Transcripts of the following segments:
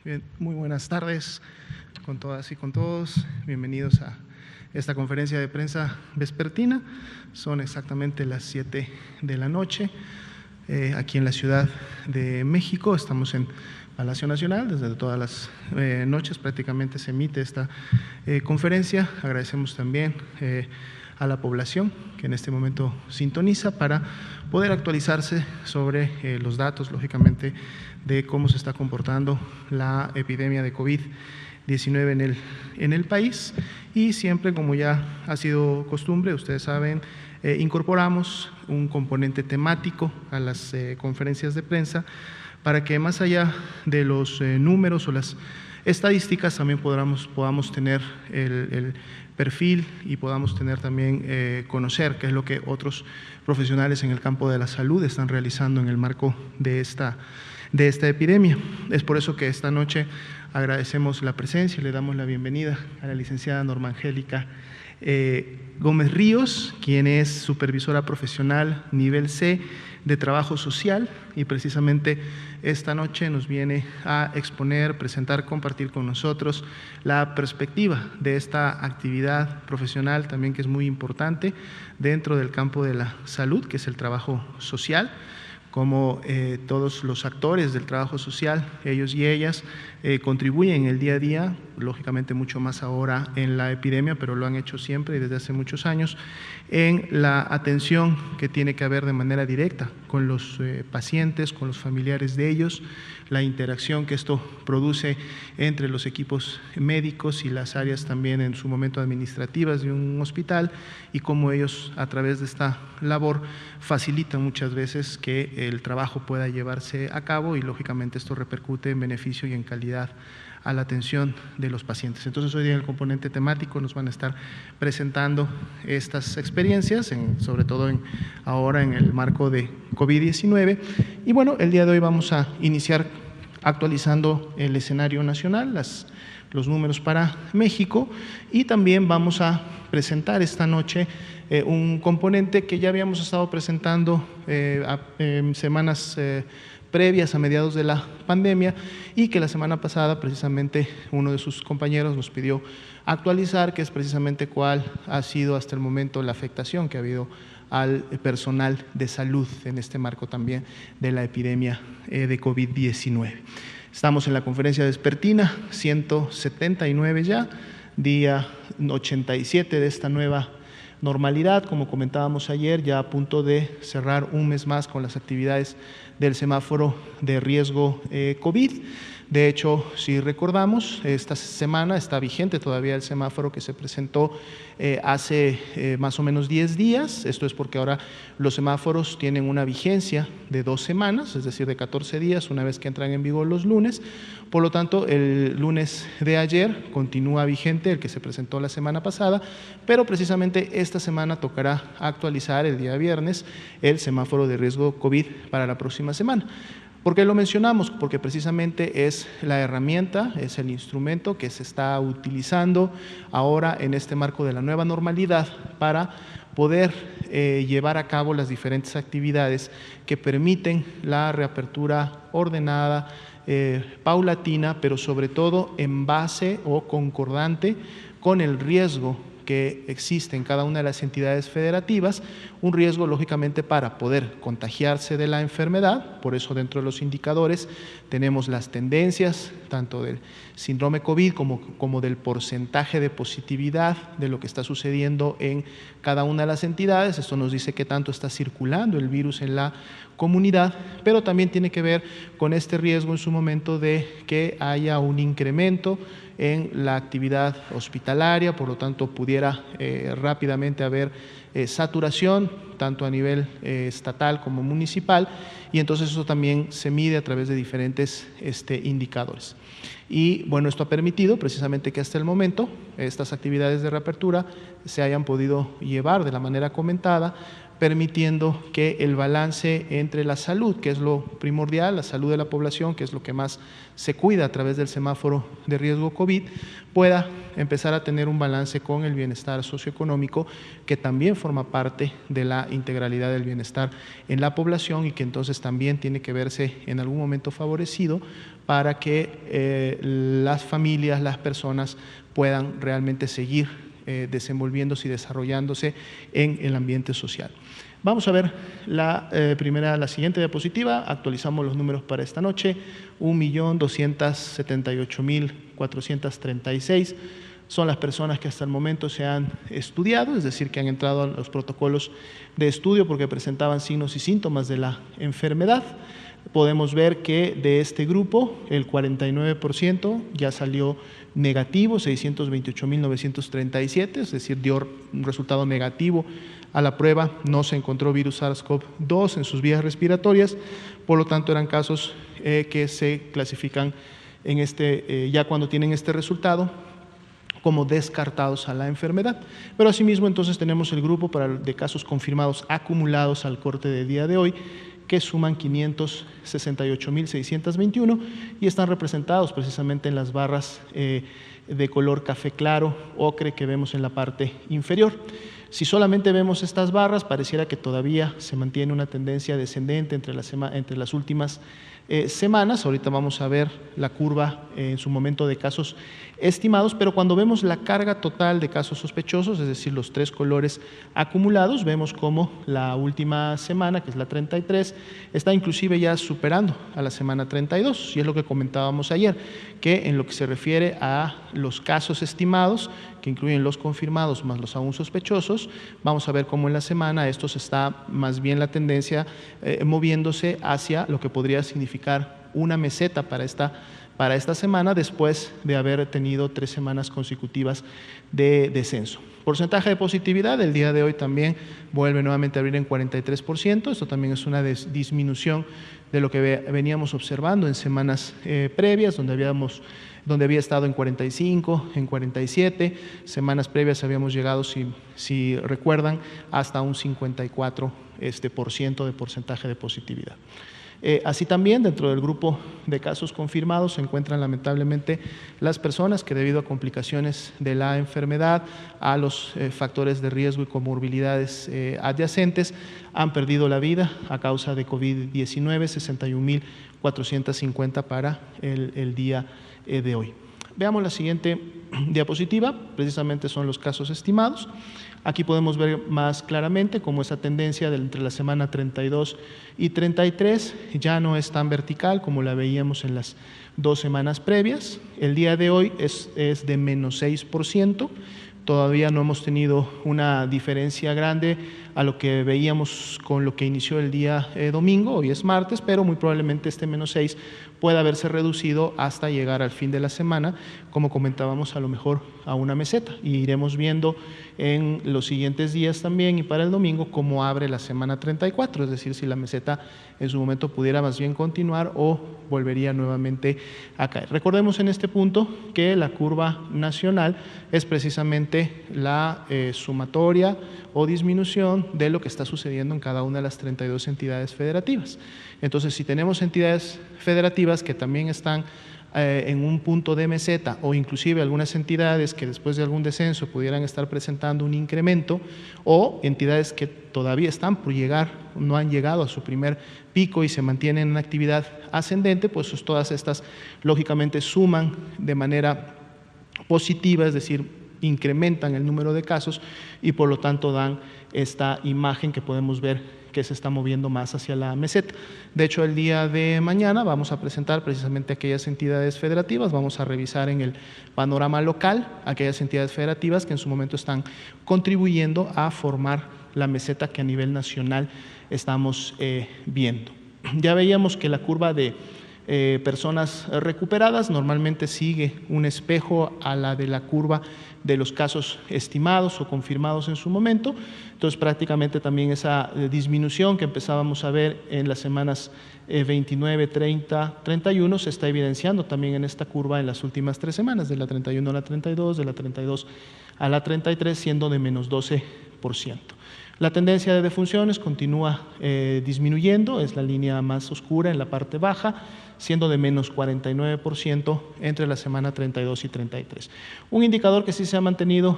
Bien, muy buenas tardes con todas y con todos. Bienvenidos a esta conferencia de prensa vespertina. Son exactamente las 7 de la noche aquí en la Ciudad de México. Estamos en Palacio Nacional. Desde todas las noches prácticamente se emite esta conferencia. Agradecemos también a la población que en este momento sintoniza para poder actualizarse sobre los datos, lógicamente, de cómo se está comportando la epidemia de COVID-19 en el país. Y siempre, como ya ha sido costumbre, ustedes saben, incorporamos un componente temático a las conferencias de prensa para que más allá de los números o las estadísticas también podamos tener el perfil y podamos tener también conocer qué es lo que otros profesionales en el campo de la salud están realizando en el marco de esta epidemia. Es por eso que esta noche agradecemos la presencia y le damos la bienvenida a la licenciada Norma Angélica Gómez Ríos, quien es supervisora profesional nivel C de Trabajo Social, y precisamente esta noche nos viene a exponer, presentar, compartir con nosotros la perspectiva de esta actividad profesional también, que es muy importante dentro del campo de la salud, que es el trabajo social. Como todos los actores del trabajo social, ellos y ellas contribuyen en el día a día, lógicamente mucho más ahora en la epidemia, pero lo han hecho siempre y desde hace muchos años, en la atención que tiene que haber de manera directa con los pacientes, con los familiares de ellos, la interacción que esto produce entre los equipos médicos y las áreas también en su momento administrativas de un hospital, y cómo ellos a través de esta labor facilitan muchas veces que el trabajo pueda llevarse a cabo, y lógicamente esto repercute en beneficio y en calidad a la atención de los pacientes. Entonces, hoy día en el componente temático nos van a estar presentando estas experiencias, sobre todo ahora en el marco de COVID-19. Y bueno, el día de hoy vamos a iniciar actualizando el escenario nacional, los números para México, y también vamos a presentar esta noche un componente que ya habíamos estado presentando semanas previas a mediados de la pandemia, y que la semana pasada precisamente uno de sus compañeros nos pidió actualizar, que es precisamente cuál ha sido hasta el momento la afectación que ha habido al personal de salud en este marco también de la epidemia de COVID-19. Estamos en la conferencia vespertina 179 ya, día 87 de esta nueva normalidad. Como comentábamos ayer, ya a punto de cerrar un mes más con las actividades del semáforo de riesgo COVID. De hecho, si recordamos, esta semana está vigente todavía el semáforo que se presentó hace más o menos 10 días. Esto es porque ahora los semáforos tienen una vigencia de 2 semanas, es decir, de 14 días, una vez que entran en vigor los lunes. Por lo tanto, el lunes de ayer continúa vigente el que se presentó la semana pasada, pero precisamente esta semana tocará actualizar el día viernes el semáforo de riesgo COVID para la próxima semana. ¿Por qué lo mencionamos? Porque precisamente es la herramienta, es el instrumento que se está utilizando ahora en este marco de la nueva normalidad para poder llevar a cabo las diferentes actividades que permiten la reapertura ordenada, paulatina, pero sobre todo en base o concordante con el riesgo que existe en cada una de las entidades federativas, un riesgo lógicamente para poder contagiarse de la enfermedad. Por eso dentro de los indicadores tenemos las tendencias tanto del síndrome COVID como del porcentaje de positividad de lo que está sucediendo en cada una de las entidades. Esto nos dice qué tanto está circulando el virus en la comunidad, pero también tiene que ver con este riesgo en su momento de que haya un incremento en la actividad hospitalaria, por lo tanto pudiera rápidamente haber saturación tanto a nivel estatal como municipal, y entonces eso también se mide a través de diferentes indicadores. Y bueno, esto ha permitido precisamente que hasta el momento estas actividades de reapertura se hayan podido llevar de la manera comentada, permitiendo que el balance entre la salud, que es lo primordial, la salud de la población, que es lo que más se cuida a través del semáforo de riesgo COVID, pueda empezar a tener un balance con el bienestar socioeconómico, que también forma parte de la integralidad del bienestar en la población y que entonces también tiene que verse en algún momento favorecido para que las familias, las personas puedan realmente seguir desenvolviéndose y desarrollándose en el ambiente social. Vamos a ver la siguiente diapositiva. Actualizamos los números para esta noche. 1.278.436 son las personas que hasta el momento se han estudiado, es decir, que han entrado a los protocolos de estudio porque presentaban signos y síntomas de la enfermedad. Podemos ver que de este grupo el 49% ya salió negativo, 628.937, es decir, dio un resultado negativo a la prueba, no se encontró virus SARS-CoV-2 en sus vías respiratorias, por lo tanto eran casos que se clasifican en ya cuando tienen este resultado como descartados a la enfermedad. Pero asimismo entonces tenemos el grupo de casos confirmados acumulados al corte del día de hoy, que suman 568.621 y están representados precisamente en las barras de color café claro, ocre, que vemos en la parte inferior. Si solamente vemos estas barras, pareciera que todavía se mantiene una tendencia descendente entre las últimas semanas. Ahorita vamos a ver la curva en su momento de casos estimados, pero cuando vemos la carga total de casos sospechosos, es decir, los tres colores acumulados, vemos como la última semana, que es la 33, está inclusive ya superando a la semana 32, y es lo que comentábamos ayer, que en lo que se refiere a los casos estimados, que incluyen los confirmados más los aún sospechosos, vamos a ver cómo en la semana esto está más bien la tendencia moviéndose hacia lo que podría significar una meseta para esta semana, después de haber tenido 3 semanas consecutivas de descenso. Porcentaje de positividad, el día de hoy también vuelve nuevamente a abrir en 43%, esto también es una disminución de lo que veníamos observando en semanas previas, donde había estado en 45, en 47, semanas previas habíamos llegado, si recuerdan, hasta un 54% de porcentaje de positividad. Así también, dentro del grupo de casos confirmados se encuentran lamentablemente las personas que, debido a complicaciones de la enfermedad, a los factores de riesgo y comorbilidades adyacentes, han perdido la vida a causa de COVID-19, 61.450 para el día de hoy. Veamos la siguiente diapositiva, precisamente son los casos estimados. Aquí podemos ver más claramente cómo esa tendencia entre la semana 32 y 33 ya no es tan vertical como la veíamos en las 2 semanas previas. El día de hoy es de menos 6%. Todavía no hemos tenido una diferencia grande a lo que veíamos con lo que inició el día domingo, hoy es martes, pero muy probablemente este menos 6 pueda haberse reducido hasta llegar al fin de la semana, como comentábamos, a lo mejor a una meseta. Y iremos viendo en los siguientes días también y para el domingo cómo abre la semana 34, es decir, si la meseta en su momento pudiera más bien continuar o volvería nuevamente a caer. Recordemos en este punto que la curva nacional es precisamente la sumatoria o disminución de lo que está sucediendo en cada una de las 32 entidades federativas. Entonces, si tenemos entidades federativas que también están en un punto de meseta, o inclusive algunas entidades que después de algún descenso pudieran estar presentando un incremento, o entidades que todavía están por llegar, no han llegado a su primer pico y se mantienen en actividad ascendente, pues todas estas lógicamente suman de manera positiva, es decir, incrementan el número de casos y por lo tanto dan esta imagen que podemos ver que se está moviendo más hacia la meseta. De hecho, el día de mañana vamos a presentar precisamente aquellas entidades federativas, vamos a revisar en el panorama local aquellas entidades federativas que en su momento están contribuyendo a formar la meseta que a nivel nacional estamos viendo. Ya veíamos que la curva de personas recuperadas normalmente sigue un espejo a la de la curva de los casos estimados o confirmados en su momento. Entonces, prácticamente también esa disminución que empezábamos a ver en las semanas 29, 30, 31 se está evidenciando también en esta curva en las últimas 3 semanas, de la 31 a la 32, de la 32 a la 33, siendo de menos 12%. La tendencia de defunciones continúa disminuyendo, es la línea más oscura en la parte baja, siendo de menos 49% entre la semana 32 y 33. Un indicador que sí se ha mantenido,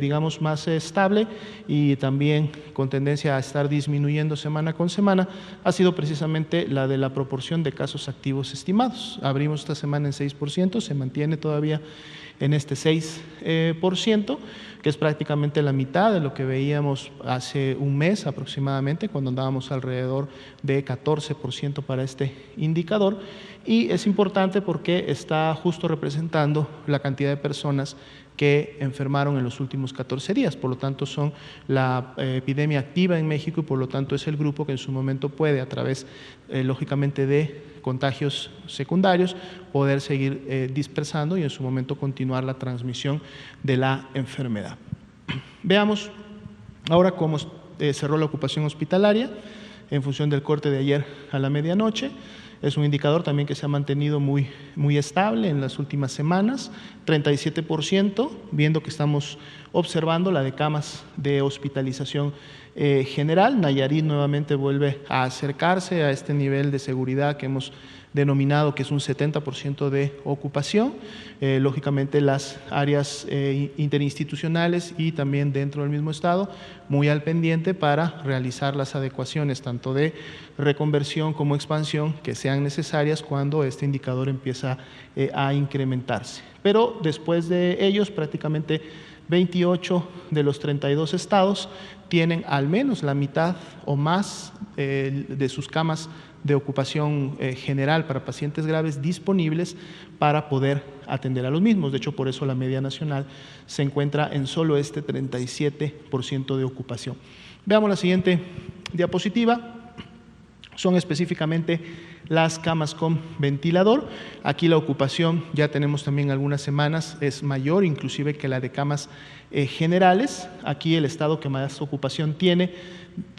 digamos, más estable y también con tendencia a estar disminuyendo semana con semana, ha sido precisamente la de la proporción de casos activos estimados. Abrimos esta semana en 6%, se mantiene todavía en este 6%, que es prácticamente la mitad de lo que veíamos hace un mes aproximadamente, cuando andábamos alrededor de 14% para este indicador. Y es importante porque está justo representando la cantidad de personas que enfermaron en los últimos 14 días. Por lo tanto, son la epidemia activa en México y por lo tanto es el grupo que en su momento puede, a través, lógicamente, de contagios secundarios, poder seguir dispersando y en su momento continuar la transmisión de la enfermedad. Veamos ahora cómo cerró la ocupación hospitalaria en función del corte de ayer a la medianoche. Es un indicador también que se ha mantenido muy estable en las últimas semanas, 37%, viendo que estamos observando la de camas de hospitalización general. Nayarit nuevamente vuelve a acercarse a este nivel de seguridad que hemos denominado que es un 70% de ocupación. Lógicamente las áreas interinstitucionales y también dentro del mismo estado muy al pendiente para realizar las adecuaciones tanto de reconversión como expansión que sean necesarias cuando este indicador empieza a incrementarse. Pero después de ellos prácticamente 28 de los 32 estados tienen al menos la mitad o más de sus camas de ocupación general para pacientes graves disponibles para poder atender a los mismos. De hecho, por eso la media nacional se encuentra en solo este 37% de ocupación. Veamos la siguiente diapositiva. Son específicamente las camas con ventilador. Aquí la ocupación, ya tenemos también algunas semanas, es mayor inclusive que la de camas generales. Aquí el estado que más ocupación tiene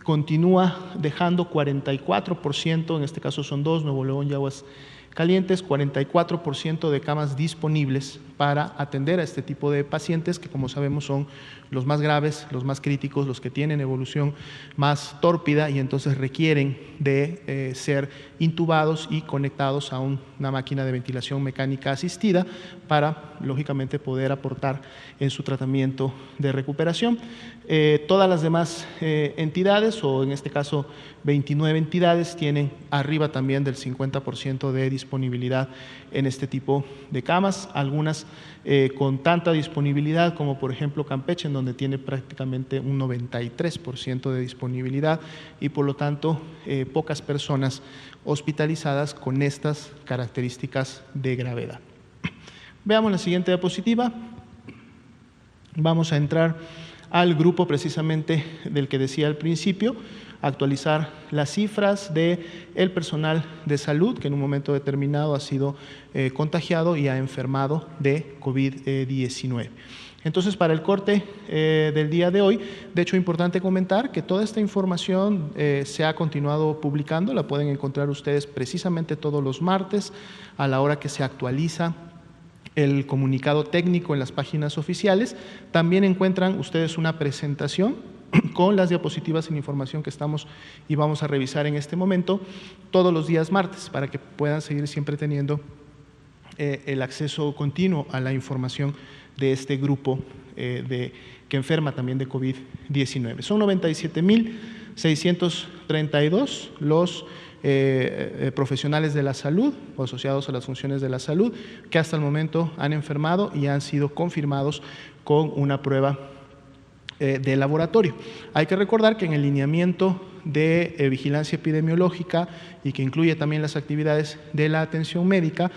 continúa dejando 44%, en este caso son dos, Nuevo León y Aguascalientes, 44% de camas disponibles para atender a este tipo de pacientes que, como sabemos, son los más graves, los más críticos, los que tienen evolución más tórpida y entonces requieren de ser intubados y conectados a una máquina de ventilación mecánica asistida para, lógicamente, poder aportar en su tratamiento de recuperación. Todas las demás entidades, o en este caso 29 entidades, tienen arriba también del 50% de disponibilidad en este tipo de camas, algunas con tanta disponibilidad como por ejemplo Campeche, en donde tiene prácticamente un 93% de disponibilidad y por lo tanto pocas personas hospitalizadas con estas características de gravedad. Veamos la siguiente diapositiva. Vamos a entrar al grupo precisamente del que decía al principio, actualizar las cifras del personal de salud que en un momento determinado ha sido contagiado y ha enfermado de COVID-19. Entonces, para el corte del día de hoy, de hecho, importante comentar que toda esta información se ha continuado publicando, la pueden encontrar ustedes precisamente todos los martes a la hora que se actualiza el comunicado técnico en las páginas oficiales. También encuentran ustedes una presentación con las diapositivas y la información que estamos y vamos a revisar en este momento todos los días martes para que puedan seguir siempre teniendo el acceso continuo a la información de este grupo que enferma también de COVID-19. Son 97.632 los profesionales de la salud o asociados a las funciones de la salud que hasta el momento han enfermado y han sido confirmados con una prueba de laboratorio. Hay que recordar que en el lineamiento de vigilancia epidemiológica y que incluye también las actividades de la atención médica,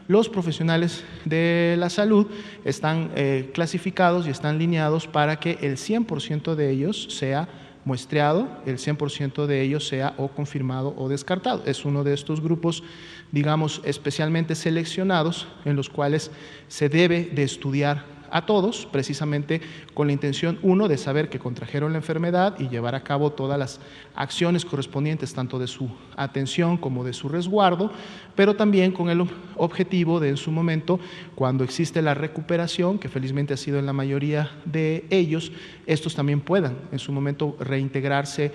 los profesionales de la salud están clasificados y están lineados para que el 100% de ellos sea muestreado, el 100% de ellos sea o confirmado o descartado. Es uno de estos grupos, digamos, especialmente seleccionados en los cuales se debe de estudiar a todos, precisamente con la intención, uno, de saber que contrajeron la enfermedad y llevar a cabo todas las acciones correspondientes, tanto de su atención como de su resguardo, pero también con el objetivo de, en su momento, cuando existe la recuperación, que felizmente ha sido en la mayoría de ellos, estos también puedan en su momento reintegrarse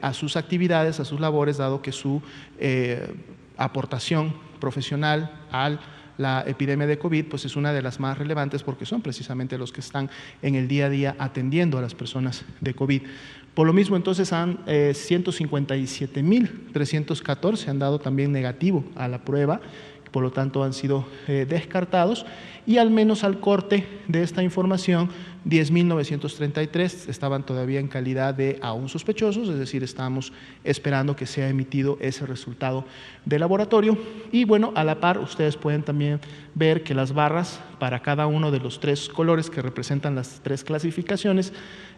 a sus actividades, a sus labores, dado que su aportación profesional a la epidemia de COVID pues es una de las más relevantes, porque son precisamente los que están en el día a día atendiendo a las personas de COVID. Por lo mismo, entonces, 157.314 han dado también negativo a la prueba, por lo tanto han sido descartados, y al menos al corte de esta información, 10.933 estaban todavía en calidad de aún sospechosos, es decir, estamos esperando que sea emitido ese resultado de laboratorio. Y bueno, a la par ustedes pueden también ver que las barras para cada uno de los 3 colores que representan las 3 clasificaciones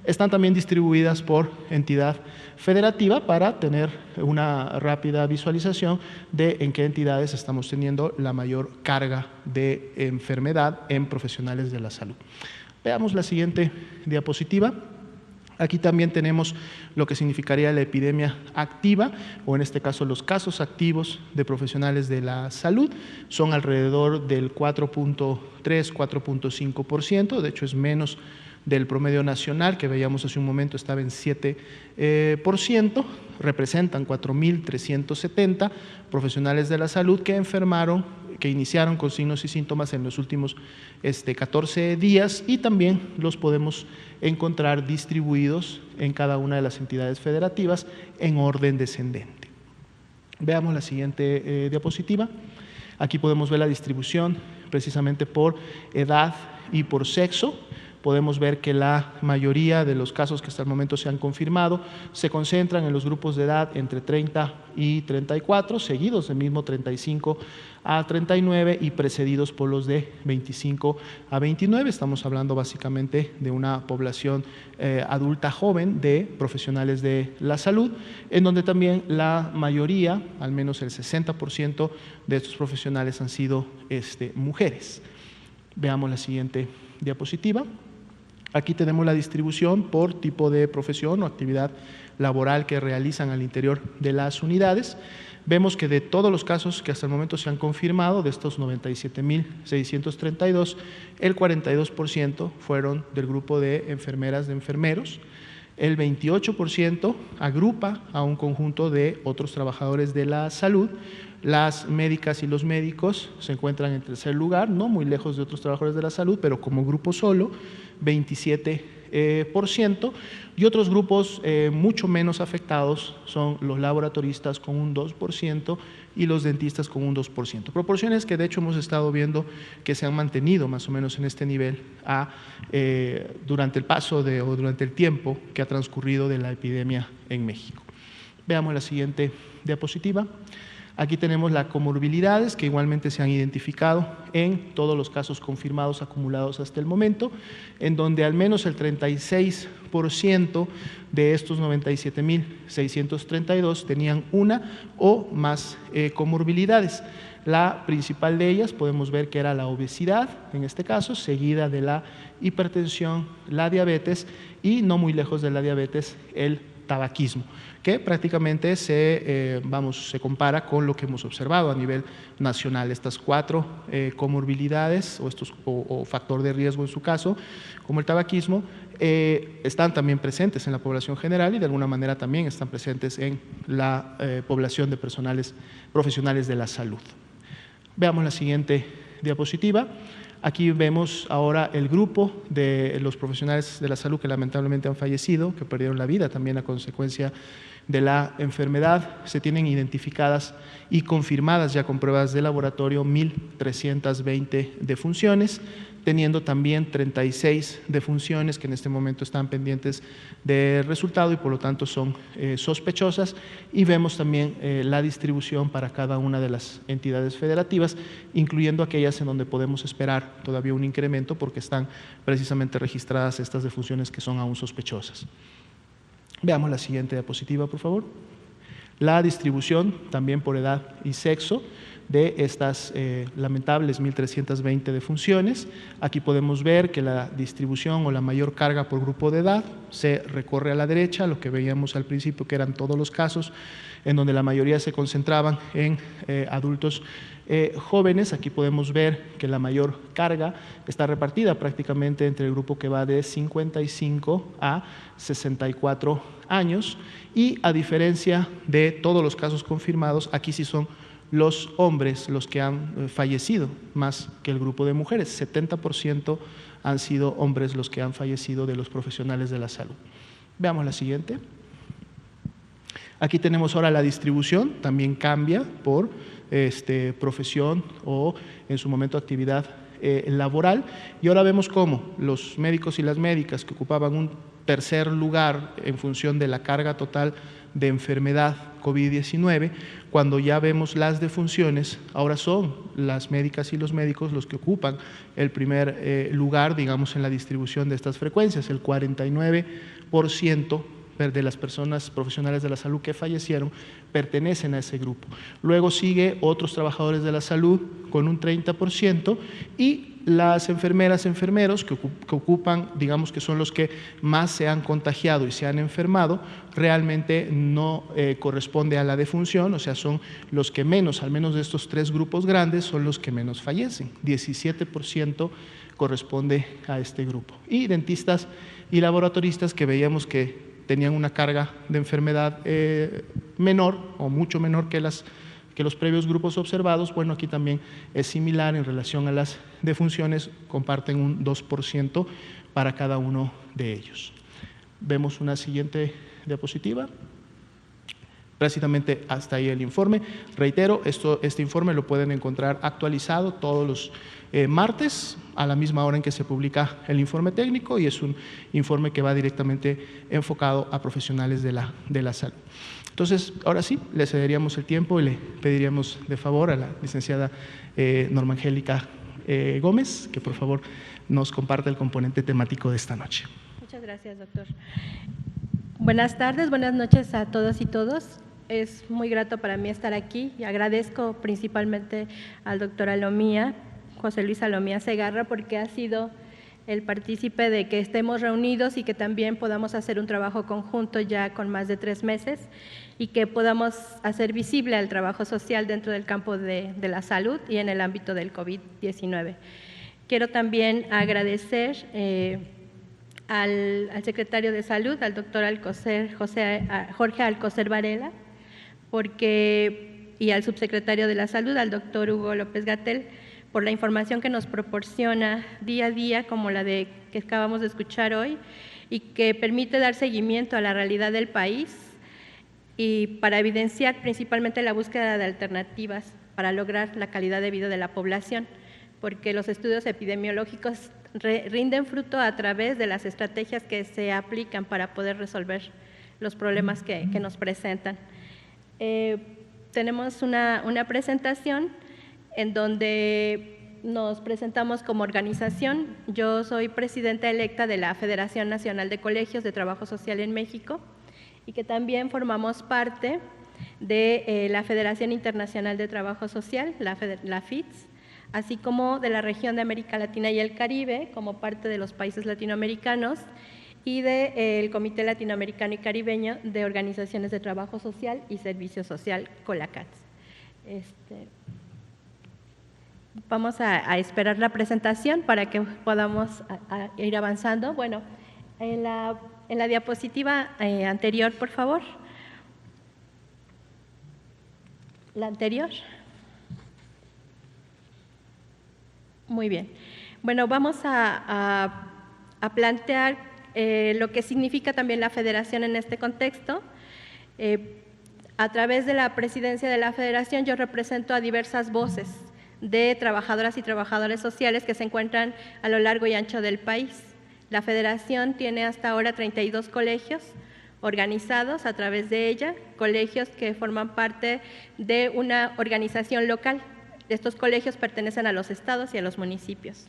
están también distribuidas por entidad federativa para tener una rápida visualización de en qué entidades estamos teniendo la mayor carga de enfermedad en profesionales de la salud. Veamos la siguiente diapositiva. Aquí también tenemos lo que significaría la epidemia activa, o en este caso los casos activos de profesionales de la salud. Son alrededor del 4.3, 4.5%, de hecho es menos del promedio nacional, que veíamos hace un momento estaba en 7%, representan 4.370 profesionales de la salud que enfermaron, que iniciaron con signos y síntomas en los últimos 14 días, y también los podemos encontrar distribuidos en cada una de las entidades federativas en orden descendente. Veamos la siguiente diapositiva. Aquí podemos ver la distribución precisamente por edad y por sexo. Podemos ver que la mayoría de los casos que hasta el momento se han confirmado se concentran en los grupos de edad entre 30 y 34, seguidos del mismo 35 a 39 y precedidos por los de 25 a 29. Estamos hablando básicamente de una población adulta joven de profesionales de la salud, en donde también la mayoría, al menos el 60% de estos profesionales han sido mujeres. Veamos la siguiente diapositiva. Aquí tenemos la distribución por tipo de profesión o actividad laboral que realizan al interior de las unidades. Vemos que de todos los casos que hasta el momento se han confirmado, de estos 97.632, el 42% fueron del grupo de enfermeras, de enfermeros. El 28% agrupa a un conjunto de otros trabajadores de la salud. Las médicas y los médicos se encuentran en tercer lugar, no muy lejos de otros trabajadores de la salud, pero como grupo solo, 27%, y otros grupos mucho menos afectados son los laboratoristas con un 2% y los dentistas con un 2%. Proporciones que de hecho hemos estado viendo que se han mantenido más o menos en este nivel durante el paso o durante el tiempo que ha transcurrido de la epidemia en México. Veamos la siguiente diapositiva. Aquí tenemos las comorbilidades que igualmente se han identificado en todos los casos confirmados acumulados hasta el momento, en donde al menos el 36% de estos 97.632 tenían una o más comorbilidades. La principal de ellas podemos ver que era la obesidad, en este caso, seguida de la hipertensión, la diabetes y, no muy lejos de la diabetes, el tabaquismo, que prácticamente se compara con lo que hemos observado a nivel nacional. Estas 4 comorbilidades o factor de riesgo en su caso, como el tabaquismo, están también presentes en la población general y de alguna manera también están presentes en la población de profesionales de la salud. Veamos la siguiente diapositiva. Aquí vemos ahora el grupo de los profesionales de la salud que lamentablemente han fallecido, que perdieron la vida también a consecuencia de la enfermedad. Se tienen identificadas y confirmadas ya con pruebas de laboratorio 1.320 defunciones, teniendo también 36 defunciones que en este momento están pendientes de resultado y por lo tanto son sospechosas, y vemos también la distribución para cada una de las entidades federativas, incluyendo aquellas en donde podemos esperar todavía un incremento porque están precisamente registradas estas defunciones que son aún sospechosas. Veamos la siguiente diapositiva, por favor. La distribución también por edad y sexo de estas lamentables 1.320 defunciones. Aquí podemos ver que la distribución o la mayor carga por grupo de edad se recorre a la derecha, lo que veíamos al principio que eran todos los casos, en donde la mayoría se concentraban en adultos jóvenes. Aquí podemos ver que la mayor carga está repartida prácticamente entre el grupo que va de 55 a 64 años, y a diferencia de todos los casos confirmados, aquí sí son los hombres los que han fallecido más que el grupo de mujeres. 70% han sido hombres los que han fallecido de los profesionales de la salud. Veamos la siguiente. Aquí tenemos ahora la distribución, también cambia por profesión o en su momento actividad laboral, y ahora vemos cómo los médicos y las médicas que ocupaban un tercer lugar en función de la carga total de enfermedad COVID-19, cuando ya vemos las defunciones, ahora son las médicas y los médicos los que ocupan el primer lugar, digamos, en la distribución de estas frecuencias. El 49% de las personas profesionales de la salud que fallecieron pertenecen a ese grupo. Luego sigue otros trabajadores de la salud con un 30%, y las enfermeras, enfermeros que ocupan, digamos que son los que más se han contagiado y se han enfermado, realmente no corresponde a la defunción, o sea, son los que menos, al menos de estos tres grupos grandes, son los que menos fallecen. 17% corresponde a este grupo. Y dentistas y laboratoristas, que veíamos que tenían una carga de enfermedad menor o mucho menor que los previos grupos observados. Bueno, aquí también es similar en relación a las defunciones, comparten un 2% para cada uno de ellos. Vemos una siguiente diapositiva. Precisamente hasta ahí el informe. Reitero, este informe lo pueden encontrar actualizado todos los martes a la misma hora en que se publica el informe técnico, y es un informe que va directamente enfocado a profesionales de la salud. Entonces, ahora sí, le cederíamos el tiempo y le pediríamos de favor a la licenciada Norma Angélica Gómez que por favor nos comparta el componente temático de esta noche. Muchas gracias, doctor. Buenas tardes, buenas noches a todas y todos. Es muy grato para mí estar aquí y agradezco principalmente al doctor Alomía, José Luis Alomía Segarra, porque ha sido el partícipe de que estemos reunidos y que también podamos hacer un trabajo conjunto ya con más de 3 meses, y que podamos hacer visible el trabajo social dentro del campo de la salud y en el ámbito del COVID-19. Quiero también agradecer al secretario de Salud, al doctor Jorge Alcocer Varela, y al subsecretario de la Salud, al doctor Hugo López-Gatell, por la información que nos proporciona día a día, como la que acabamos de escuchar hoy, y que permite dar seguimiento a la realidad del país y para evidenciar principalmente la búsqueda de alternativas para lograr la calidad de vida de la población, porque los estudios epidemiológicos rinden fruto a través de las estrategias que se aplican para poder resolver los problemas que nos presentan. Tenemos una presentación en donde nos presentamos como organización. Yo soy presidenta electa de la Federación Nacional de Colegios de Trabajo Social en México, y que también formamos parte de la Federación Internacional de Trabajo Social, la FITS, así como de la región de América Latina y el Caribe, como parte de los países latinoamericanos, y del Comité Latinoamericano y Caribeño de Organizaciones de Trabajo Social y Servicio Social, COLACATS. Vamos a esperar la presentación para que podamos ir avanzando. Bueno, en la diapositiva anterior, por favor. La anterior. Muy bien. Bueno, vamos a plantear lo que significa también la federación en este contexto. A través de la presidencia de la federación, yo represento a diversas voces de trabajadoras y trabajadores sociales que se encuentran a lo largo y ancho del país. La federación tiene hasta ahora 32 colegios organizados a través de ella, colegios que forman parte de una organización local. Estos colegios pertenecen a los estados y a los municipios.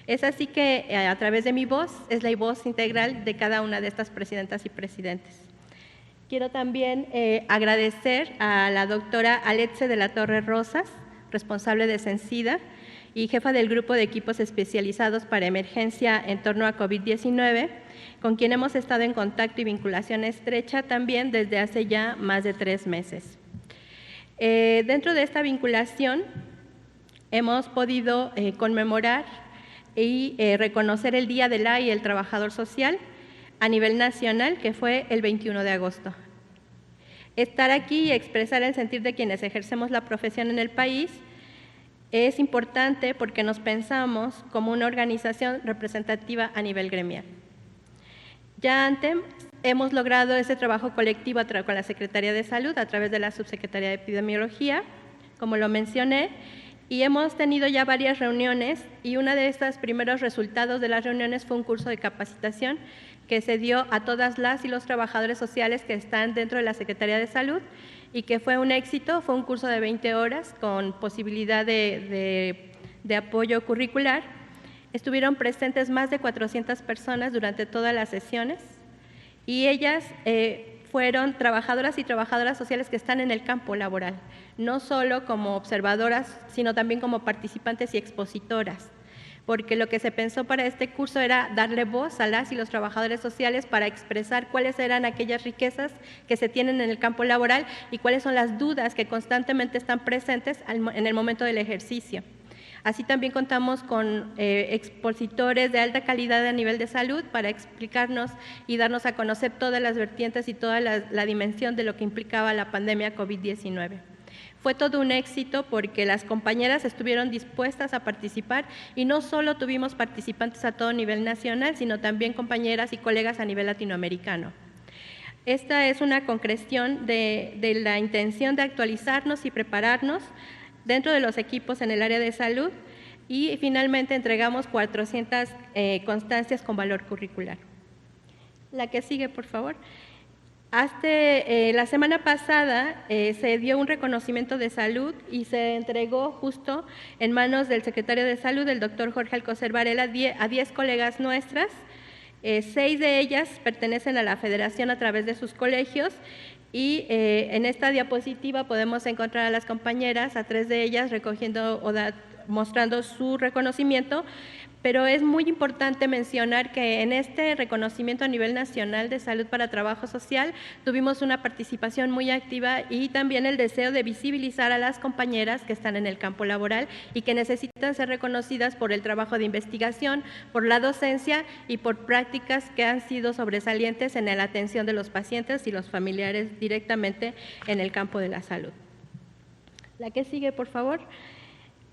Es así que a través de mi voz es la voz integral de cada una de estas presidentas y presidentes. Quiero también agradecer a la doctora Aletze de la Torre Rosas, responsable de Censida y jefa del grupo de equipos especializados para emergencia en torno a COVID-19, con quien hemos estado en contacto y vinculación estrecha también desde hace ya más de 3 meses. Dentro de esta vinculación hemos podido conmemorar y reconocer el Día de la y el Trabajador Social a nivel nacional, que fue el 21 de agosto. Estar aquí y expresar el sentir de quienes ejercemos la profesión en el país es importante porque nos pensamos como una organización representativa a nivel gremial. Ya antes hemos logrado ese trabajo colectivo con la Secretaría de Salud a través de la Subsecretaría de Epidemiología, como lo mencioné, y hemos tenido ya varias reuniones y uno de estos primeros resultados de las reuniones fue un curso de capacitación que se dio a todas las y los trabajadores sociales que están dentro de la Secretaría de Salud y que fue un éxito, fue un curso de 20 horas con posibilidad de apoyo curricular. Estuvieron presentes más de 400 personas durante todas las sesiones y ellas fueron trabajadoras y trabajadoras sociales que están en el campo laboral, no solo como observadoras, sino también como participantes y expositoras, porque lo que se pensó para este curso era darle voz a las y los trabajadores sociales para expresar cuáles eran aquellas riquezas que se tienen en el campo laboral y cuáles son las dudas que constantemente están presentes en el momento del ejercicio. Así también contamos con expositores de alta calidad a nivel de salud para explicarnos y darnos a conocer todas las vertientes y toda la dimensión de lo que implicaba la pandemia COVID-19. Fue todo un éxito porque las compañeras estuvieron dispuestas a participar y no solo tuvimos participantes a todo nivel nacional, sino también compañeras y colegas a nivel latinoamericano. Esta es una concreción de la intención de actualizarnos y prepararnos dentro de los equipos en el área de salud y finalmente entregamos 400 constancias con valor curricular. La que sigue, por favor. Hasta la semana pasada se dio un reconocimiento de salud y se entregó justo en manos del secretario de Salud, el doctor Jorge Alcocer Varela, a 10 colegas nuestras. 6 de ellas pertenecen a la Federación a través de sus colegios y en esta diapositiva podemos encontrar a las compañeras, a 3 de ellas recogiendo o mostrando su reconocimiento, pero es muy importante mencionar que en este reconocimiento a nivel nacional de salud para trabajo social tuvimos una participación muy activa y también el deseo de visibilizar a las compañeras que están en el campo laboral y que necesitan ser reconocidas por el trabajo de investigación, por la docencia y por prácticas que han sido sobresalientes en la atención de los pacientes y los familiares directamente en el campo de la salud. La que sigue, por favor.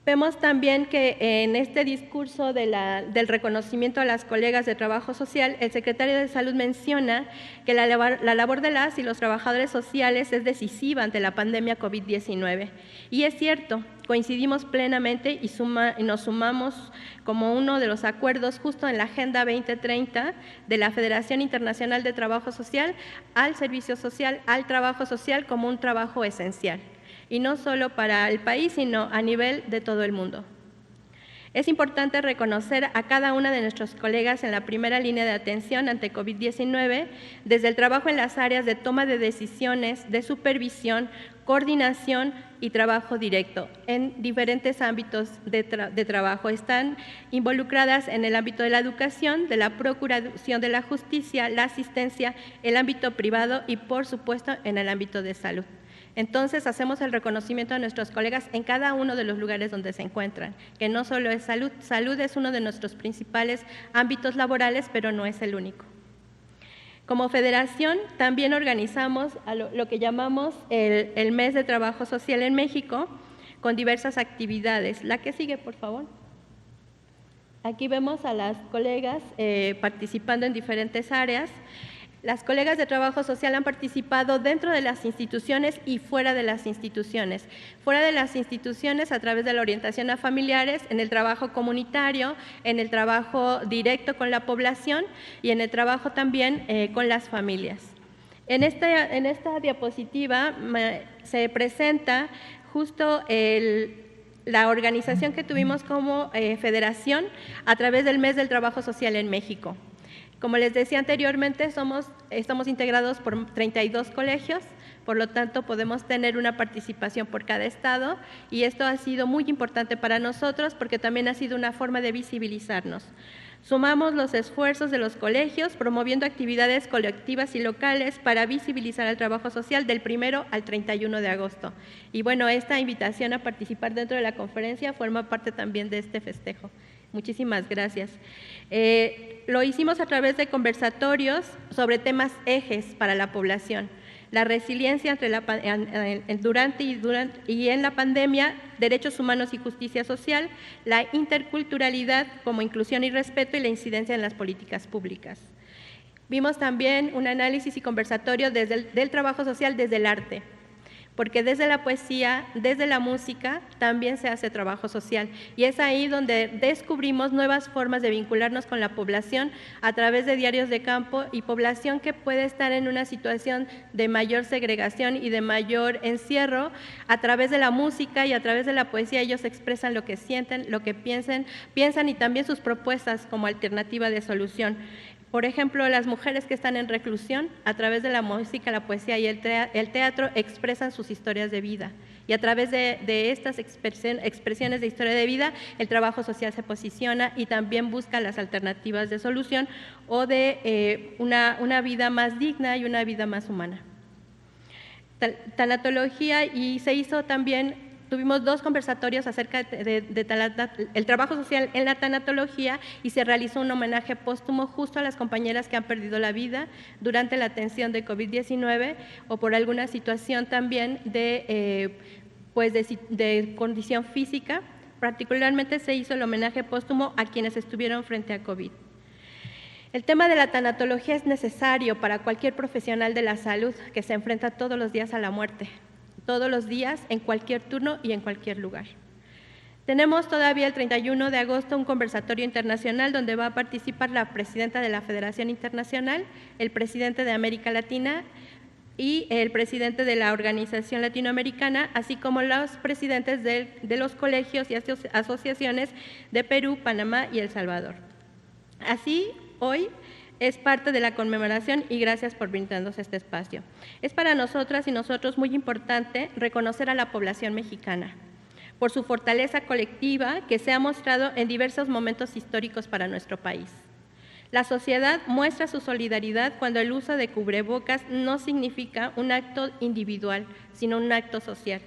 Vemos también que en este discurso del reconocimiento a las colegas de trabajo social, el secretario de Salud menciona que la labor de las y los trabajadores sociales es decisiva ante la pandemia COVID-19. Y es cierto, coincidimos plenamente y nos sumamos como uno de los acuerdos justo en la Agenda 2030 de la Federación Internacional de Trabajo Social al servicio social, al trabajo social como un trabajo esencial. Y no solo para el país, sino a nivel de todo el mundo. Es importante reconocer a cada una de nuestros colegas en la primera línea de atención ante COVID-19, desde el trabajo en las áreas de toma de decisiones, de supervisión, coordinación y trabajo directo en diferentes ámbitos de trabajo. Están involucradas en el ámbito de la educación, de la procuración de la justicia, la asistencia, el ámbito privado y, por supuesto, en el ámbito de salud. Entonces, hacemos el reconocimiento a nuestros colegas en cada uno de los lugares donde se encuentran, que no solo es salud. Salud es uno de nuestros principales ámbitos laborales, pero no es el único. Como federación, también organizamos lo que llamamos el Mes de Trabajo Social en México, con diversas actividades. La que sigue, por favor. Aquí vemos a las colegas participando en diferentes áreas. Las colegas de trabajo social han participado dentro de las instituciones y fuera de las instituciones. Fuera de las instituciones a través de la orientación a familiares, en el trabajo comunitario, en el trabajo directo con la población y en el trabajo también con las familias. En esta diapositiva se presenta justo la organización que tuvimos como federación a través del Mes del Trabajo Social en México. Como les decía anteriormente, estamos integrados por 32 colegios, por lo tanto podemos tener una participación por cada estado y esto ha sido muy importante para nosotros porque también ha sido una forma de visibilizarnos. Sumamos los esfuerzos de los colegios promoviendo actividades colectivas y locales para visibilizar el trabajo social del 1 al 31 de agosto. Y bueno, esta invitación a participar dentro de la conferencia forma parte también de este festejo. Muchísimas gracias. Lo hicimos a través de conversatorios sobre temas ejes para la población. La resiliencia durante y en la pandemia, derechos humanos y justicia social, la interculturalidad como inclusión y respeto y la incidencia en las políticas públicas. Vimos también un análisis y conversatorio del trabajo social desde el arte, porque desde la poesía, desde la música, también se hace trabajo social. Y es ahí donde descubrimos nuevas formas de vincularnos con la población a través de diarios de campo y población que puede estar en una situación de mayor segregación y de mayor encierro. A través de la música y a través de la poesía ellos expresan lo que sienten, lo que piensan y también sus propuestas como alternativa de solución. Por ejemplo, las mujeres que están en reclusión, a través de la música, la poesía y el teatro, expresan sus historias de vida. Y a través de estas expresiones de historia de vida, el trabajo social se posiciona y también busca las alternativas de solución o de una vida más digna y una vida más humana. Tanatología, y se hizo también. Tuvimos 2 conversatorios acerca del trabajo social en la tanatología y se realizó un homenaje póstumo justo a las compañeras que han perdido la vida durante la atención de COVID-19 o por alguna situación también de condición física. Particularmente se hizo el homenaje póstumo a quienes estuvieron frente a COVID. El tema de la tanatología es necesario para cualquier profesional de la salud que se enfrenta todos los días a la muerte. Todos los días, en cualquier turno y en cualquier lugar. Tenemos todavía el 31 de agosto un conversatorio internacional donde va a participar la presidenta de la Federación Internacional, el presidente de América Latina y el presidente de la Organización Latinoamericana, así como los presidentes de los colegios y asociaciones de Perú, Panamá y El Salvador. Así, hoy es parte de la conmemoración y gracias por brindarnos este espacio. Es para nosotras y nosotros muy importante reconocer a la población mexicana por su fortaleza colectiva que se ha mostrado en diversos momentos históricos para nuestro país. La sociedad muestra su solidaridad cuando el uso de cubrebocas no significa un acto individual, sino un acto social.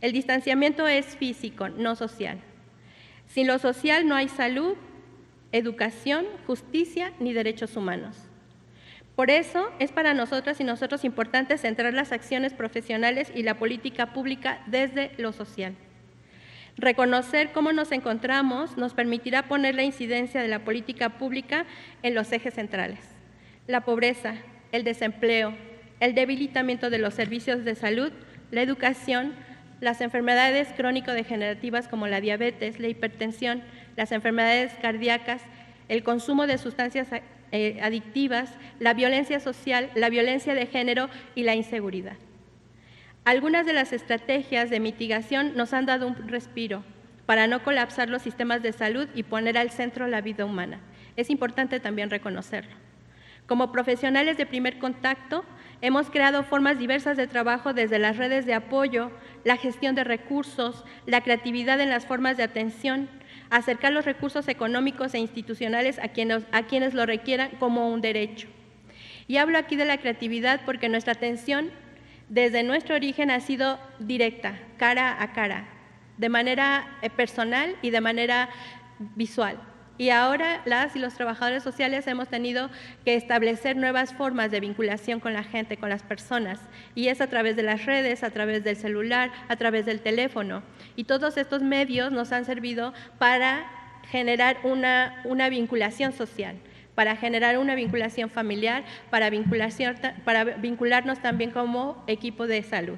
El distanciamiento es físico, no social. Sin lo social no hay salud, educación, justicia ni derechos humanos. Por eso es para nosotras y nosotros importante centrar las acciones profesionales y la política pública desde lo social. Reconocer cómo nos encontramos nos permitirá poner la incidencia de la política pública en los ejes centrales: la pobreza, el desempleo, el debilitamiento de los servicios de salud, la educación, las enfermedades crónico-degenerativas como la diabetes, la hipertensión, las enfermedades cardíacas, el consumo de sustancias adictivas, la violencia social, la violencia de género y la inseguridad. Algunas de las estrategias de mitigación nos han dado un respiro para no colapsar los sistemas de salud y poner al centro la vida humana. Es importante también reconocerlo. Como profesionales de primer contacto, hemos creado formas diversas de trabajo desde las redes de apoyo, la gestión de recursos, la creatividad en las formas de atención, acercar los recursos económicos e institucionales a quienes lo requieran como un derecho. Y hablo aquí de la creatividad porque nuestra atención desde nuestro origen ha sido directa, cara a cara, de manera personal y de manera visual. Y ahora las y los trabajadores sociales hemos tenido que establecer nuevas formas de vinculación con la gente, con las personas, y es a través de las redes, a través del celular, a través del teléfono. Y todos estos medios nos han servido para generar una vinculación social, para generar una vinculación familiar, para vincularnos también como equipo de salud.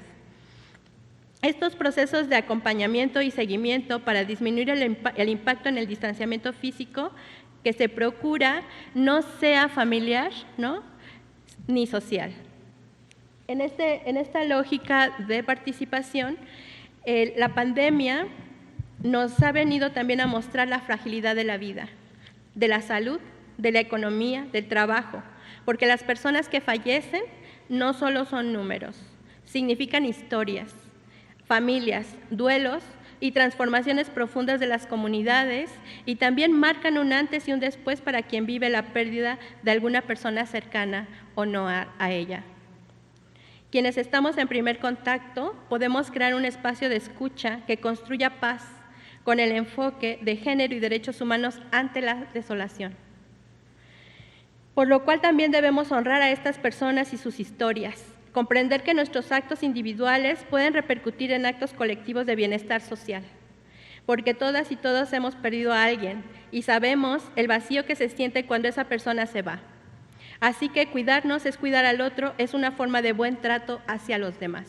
Estos procesos de acompañamiento y seguimiento para disminuir el impacto en el distanciamiento físico que se procura no sea familiar, ¿no?, ni social. En esta lógica de participación, la pandemia nos ha venido también a mostrar la fragilidad de la vida, de la salud, de la economía, del trabajo, porque las personas que fallecen no solo son números, significan historias, familias, duelos y transformaciones profundas de las comunidades, y también marcan un antes y un después para quien vive la pérdida de alguna persona cercana o no a ella. Quienes estamos en primer contacto podemos crear un espacio de escucha que construya paz con el enfoque de género y derechos humanos ante la desolación. Por lo cual también debemos honrar a estas personas y sus historias, comprender que nuestros actos individuales pueden repercutir en actos colectivos de bienestar social, porque todas y todos hemos perdido a alguien y sabemos el vacío que se siente cuando esa persona se va. Así que cuidarnos es cuidar al otro, es una forma de buen trato hacia los demás.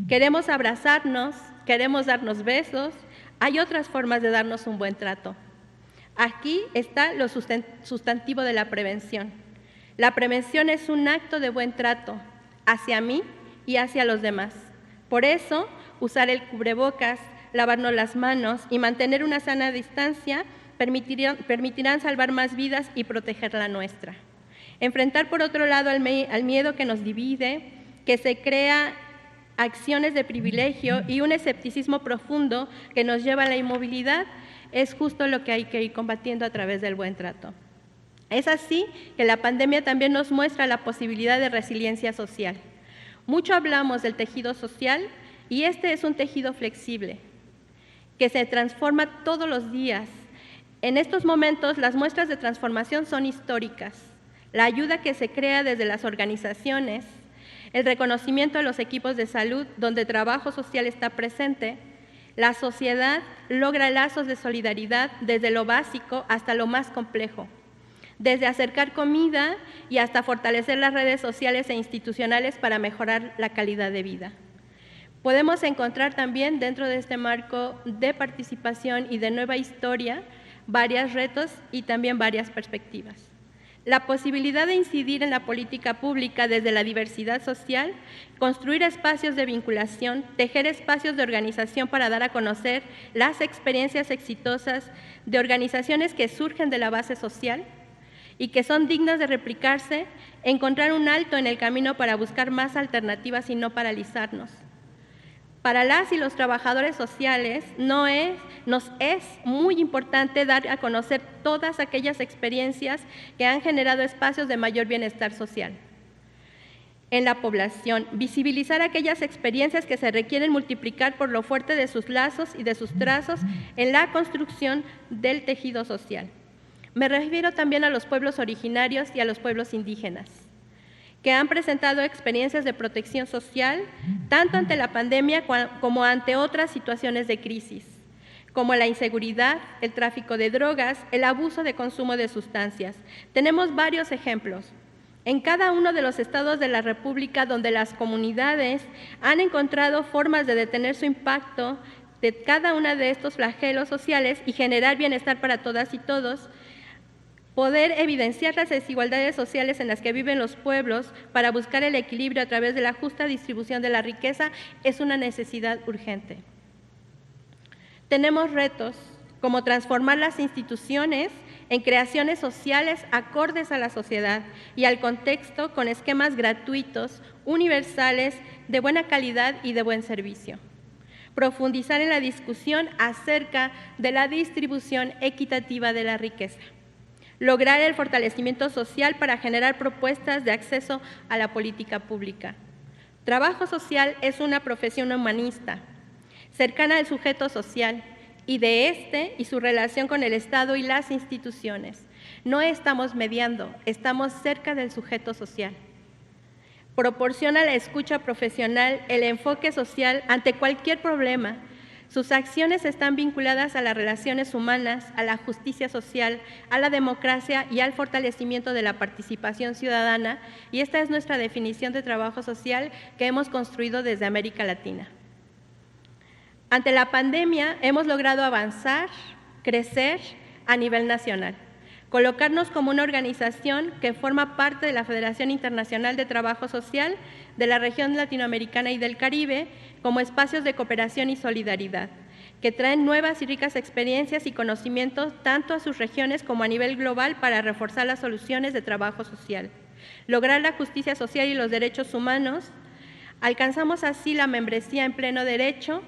Queremos abrazarnos, queremos darnos besos, hay otras formas de darnos un buen trato. Aquí está lo sustantivo de la prevención. La prevención es un acto de buen trato hacia mí y hacia los demás. Por eso, usar el cubrebocas, lavarnos las manos y mantener una sana distancia permitirán salvar más vidas y proteger la nuestra. Enfrentar, por otro lado, al miedo que nos divide, que se crea acciones de privilegio y un escepticismo profundo que nos lleva a la inmovilidad, es justo lo que hay que ir combatiendo a través del buen trato. Es así que la pandemia también nos muestra la posibilidad de resiliencia social. Mucho hablamos del tejido social y este es un tejido flexible, que se transforma todos los días. En estos momentos, las muestras de transformación son históricas. La ayuda que se crea desde las organizaciones, el reconocimiento a los equipos de salud donde trabajo social está presente, la sociedad logra lazos de solidaridad desde lo básico hasta lo más complejo, desde acercar comida y hasta fortalecer las redes sociales e institucionales para mejorar la calidad de vida. Podemos encontrar también dentro de este marco de participación y de nueva historia varios retos y también varias perspectivas. La posibilidad de incidir en la política pública desde la diversidad social, construir espacios de vinculación, tejer espacios de organización para dar a conocer las experiencias exitosas de organizaciones que surgen de la base social y que son dignas de replicarse, encontrar un alto en el camino para buscar más alternativas y no paralizarnos. Para las y los trabajadores sociales nos es muy importante dar a conocer todas aquellas experiencias que han generado espacios de mayor bienestar social en la población, visibilizar aquellas experiencias que se requieren multiplicar por lo fuerte de sus lazos y de sus trazos en la construcción del tejido social. Me refiero también a los pueblos originarios y a los pueblos indígenas, que han presentado experiencias de protección social, tanto ante la pandemia como ante otras situaciones de crisis, como la inseguridad, el tráfico de drogas, el abuso de consumo de sustancias. Tenemos varios ejemplos. En cada uno de los estados de la República donde las comunidades han encontrado formas de detener su impacto de cada uno de estos flagelos sociales y generar bienestar para todas y todos, poder evidenciar las desigualdades sociales en las que viven los pueblos para buscar el equilibrio a través de la justa distribución de la riqueza es una necesidad urgente. Tenemos retos como transformar las instituciones en creaciones sociales acordes a la sociedad y al contexto con esquemas gratuitos, universales, de buena calidad y de buen servicio. Profundizar en la discusión acerca de la distribución equitativa de la riqueza. Lograr el fortalecimiento social para generar propuestas de acceso a la política pública. Trabajo social es una profesión humanista, cercana al sujeto social y de este y su relación con el Estado y las instituciones. No estamos mediando, estamos cerca del sujeto social. Proporciona la escucha profesional, el enfoque social ante cualquier problema. Sus acciones están vinculadas a las relaciones humanas, a la justicia social, a la democracia y al fortalecimiento de la participación ciudadana, y esta es nuestra definición de trabajo social que hemos construido desde América Latina. Ante la pandemia hemos logrado avanzar, crecer a nivel nacional, colocarnos como una organización que forma parte de la Federación Internacional de Trabajo Social de la región latinoamericana y del Caribe como espacios de cooperación y solidaridad, que traen nuevas y ricas experiencias y conocimientos tanto a sus regiones como a nivel global para reforzar las soluciones de trabajo social, lograr la justicia social y los derechos humanos Alcanzamos así la membresía en pleno derecho,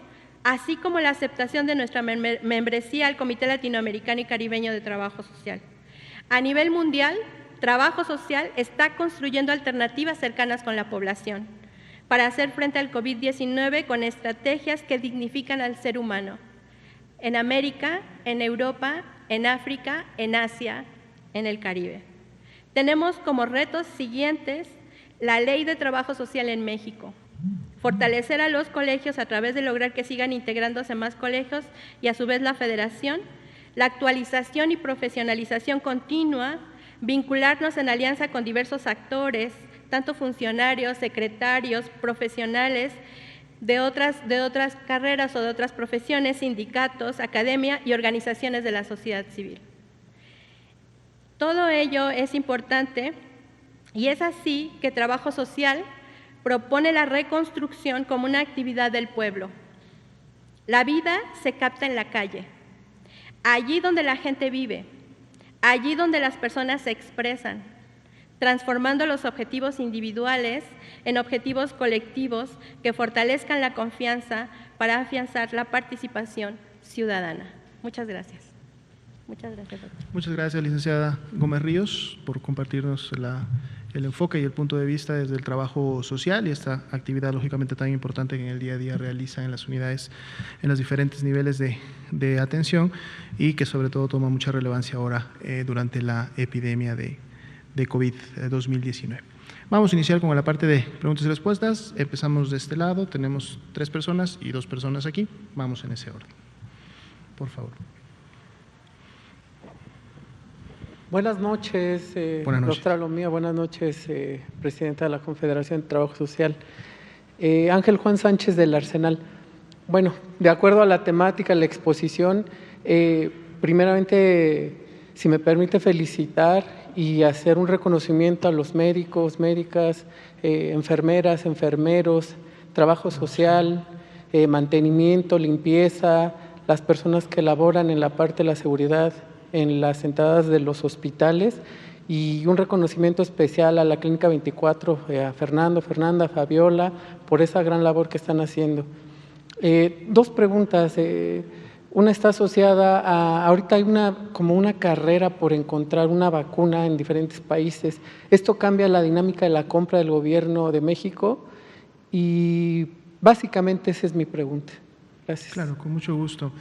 así como la aceptación de nuestra membresía al Comité Latinoamericano y Caribeño de Trabajo Social. A nivel mundial, Trabajo Social está construyendo alternativas cercanas con la población para hacer frente al COVID-19 con estrategias que dignifican al ser humano, en América, en Europa, en África, en Asia, en el Caribe. Tenemos como retos siguientes la Ley de Trabajo Social en México, fortalecer a los colegios a través de lograr que sigan integrándose más colegios y a su vez la federación, la actualización y profesionalización continua, vincularnos en alianza con diversos actores, tanto funcionarios, secretarios, profesionales de otras carreras o de otras profesiones, sindicatos, academia y organizaciones de la sociedad civil. Todo ello es importante y es así que Trabajo Social propone la reconstrucción como una actividad del pueblo. La vida se capta en la calle, allí donde la gente vive, allí donde las personas se expresan, transformando los objetivos individuales en objetivos colectivos que fortalezcan la confianza para afianzar la participación ciudadana. Muchas gracias. Muchas gracias, doctor. Muchas gracias, licenciada Gómez Ríos, por compartirnos el enfoque y el punto de vista desde el trabajo social y esta actividad lógicamente tan importante que en el día a día realiza en las unidades, en los diferentes niveles de atención y que sobre todo toma mucha relevancia ahora durante la epidemia de COVID-2019. Vamos a iniciar con la parte de preguntas y respuestas. Empezamos de este lado, tenemos 3 personas y 2 personas aquí. Vamos en ese orden. Por favor. Buenas noches, doctora Lomía, buenas noches, presidenta de la Confederación de Trabajo Social. Ángel Juan Sánchez del Arsenal. Bueno, de acuerdo a la temática, la exposición, primeramente, si me permite felicitar y hacer un reconocimiento a los médicos, médicas, enfermeras, enfermeros, trabajo social, mantenimiento, limpieza, las personas que laboran en la parte de la seguridad en las entradas de los hospitales y un reconocimiento especial a la Clínica 24, a Fernando, Fernanda, Fabiola, por esa gran labor que están haciendo. 2 preguntas. Una está asociada a, ahorita hay como una carrera por encontrar una vacuna en diferentes países. ¿Esto cambia la dinámica de la compra del gobierno de México? Y básicamente esa es mi pregunta. Gracias. Claro, con mucho gusto.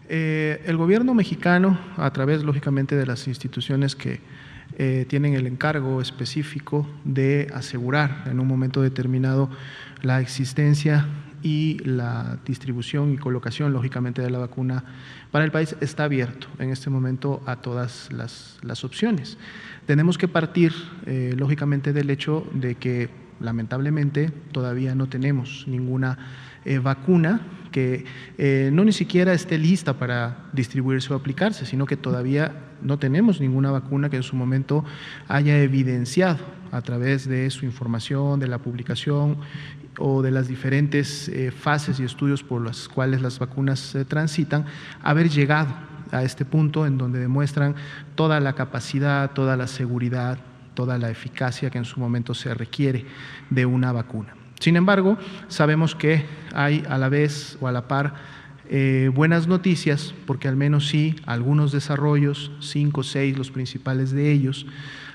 El gobierno mexicano, a través lógicamente de las instituciones que tienen el encargo específico de asegurar en un momento determinado la existencia y la distribución y colocación lógicamente de la vacuna para el país, está abierto en este momento a todas las opciones. Tenemos que partir lógicamente del hecho de que lamentablemente todavía no tenemos ninguna vacuna que no ni siquiera esté lista para distribuirse o aplicarse, sino que todavía no tenemos ninguna vacuna que en su momento haya evidenciado a través de su información, de la publicación o de las diferentes fases y estudios por las cuales las vacunas transitan, haber llegado a este punto en donde demuestran toda la capacidad, toda la seguridad, toda la eficacia que en su momento se requiere de una vacuna. Sin embargo, sabemos que hay a la vez o a la par buenas noticias, porque al menos sí, algunos desarrollos, 5 o 6 los principales de ellos,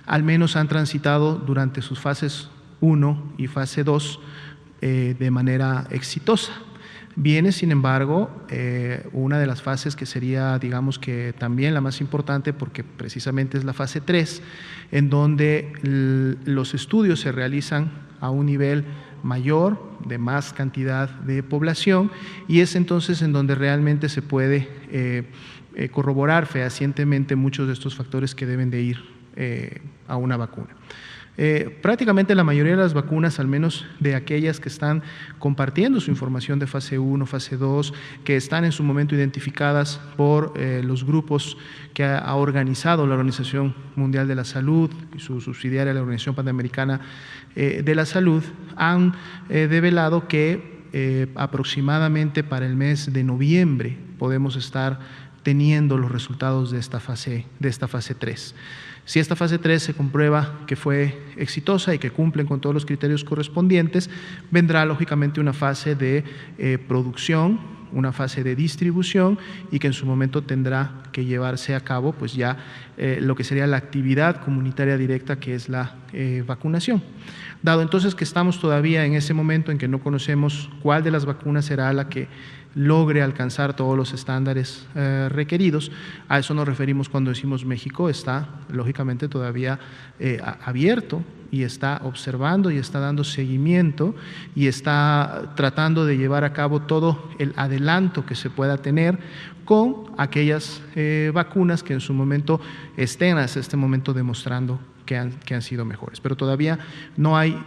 al menos han transitado durante sus fases 1 y fase 2 de manera exitosa. Viene, sin embargo, una de las fases que sería, digamos que también la más importante, porque precisamente es la fase 3, en donde los estudios se realizan a un nivel mayor, de más cantidad de población, y es entonces en donde realmente se puede corroborar fehacientemente muchos de estos factores que deben de ir a una vacuna. Prácticamente la mayoría de las vacunas, al menos de aquellas que están compartiendo su información de fase 1, fase 2, que están en su momento identificadas por los grupos que ha organizado la Organización Mundial de la Salud y su subsidiaria, la Organización Panamericana de la Salud, han develado que aproximadamente para el mes de noviembre podemos estar teniendo los resultados de esta fase 3. Si esta fase 3 se comprueba que fue exitosa y que cumplen con todos los criterios correspondientes, vendrá lógicamente una fase de producción, una fase de distribución y que en su momento tendrá que llevarse a cabo pues ya lo que sería la actividad comunitaria directa, que es la vacunación. Dado entonces que estamos todavía en ese momento en que no conocemos cuál de las vacunas será la que logre alcanzar todos los estándares requeridos, a eso nos referimos cuando decimos México está lógicamente todavía abierto y está observando y está dando seguimiento y está tratando de llevar a cabo todo el adelanto que se pueda tener con aquellas vacunas que en su momento estén hasta este momento demostrando que han sido mejores. Pero todavía no hay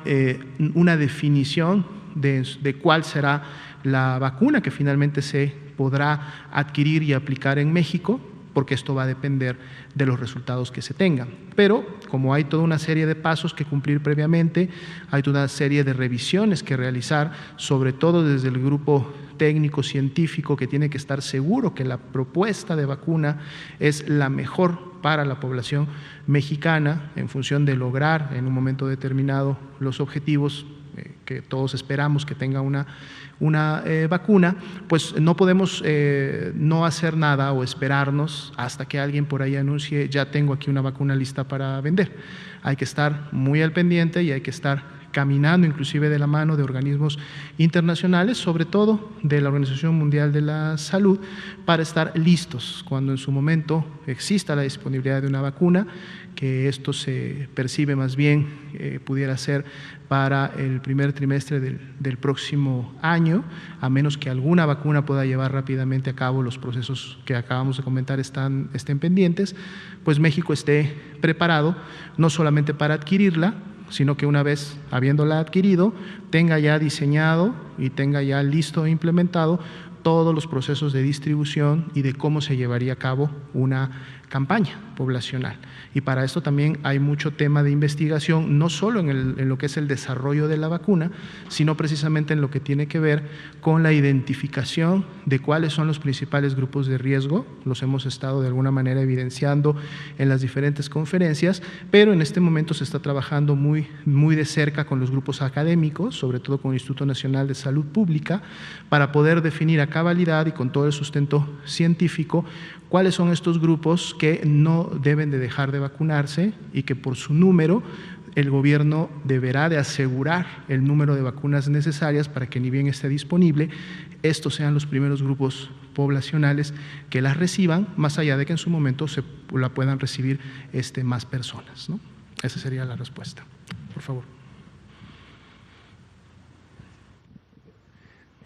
una definición de cuál será la vacuna que finalmente se podrá adquirir y aplicar en México, porque esto va a depender de los resultados que se tengan. Pero como hay toda una serie de pasos que cumplir previamente, hay toda una serie de revisiones que realizar, sobre todo desde el grupo técnico científico, que tiene que estar seguro que la propuesta de vacuna es la mejor para la población mexicana en función de lograr en un momento determinado los objetivos que todos esperamos que tenga una vacuna, pues no podemos no hacer nada o esperarnos hasta que alguien por ahí anuncie ya tengo aquí una vacuna lista para vender. Hay que estar muy al pendiente y hay que estar caminando inclusive de la mano de organismos internacionales, sobre todo de la Organización Mundial de la Salud, para estar listos cuando en su momento exista la disponibilidad de una vacuna, que esto se percibe más bien pudiera ser para el primer trimestre del próximo año, a menos que alguna vacuna pueda llevar rápidamente a cabo los procesos que acabamos de comentar estén pendientes, pues México esté preparado no solamente para adquirirla, sino que una vez habiéndola adquirido, tenga ya diseñado y tenga ya listo e implementado todos los procesos de distribución y de cómo se llevaría a cabo una campaña poblacional. Y para esto también hay mucho tema de investigación, no solo en lo que es el desarrollo de la vacuna, sino precisamente en lo que tiene que ver con la identificación de cuáles son los principales grupos de riesgo. Los hemos estado de alguna manera evidenciando en las diferentes conferencias, pero en este momento se está trabajando muy de cerca con los grupos académicos, sobre todo con el Instituto Nacional de Salud Pública, para poder definir a cabalidad y con todo el sustento científico cuáles son estos grupos que no deben de dejar de vacunarse y que por su número el gobierno deberá de asegurar el número de vacunas necesarias para que ni bien esté disponible, estos sean los primeros grupos poblacionales que las reciban, más allá de que en su momento la puedan recibir más personas, ¿no? Esa sería la respuesta. Por favor.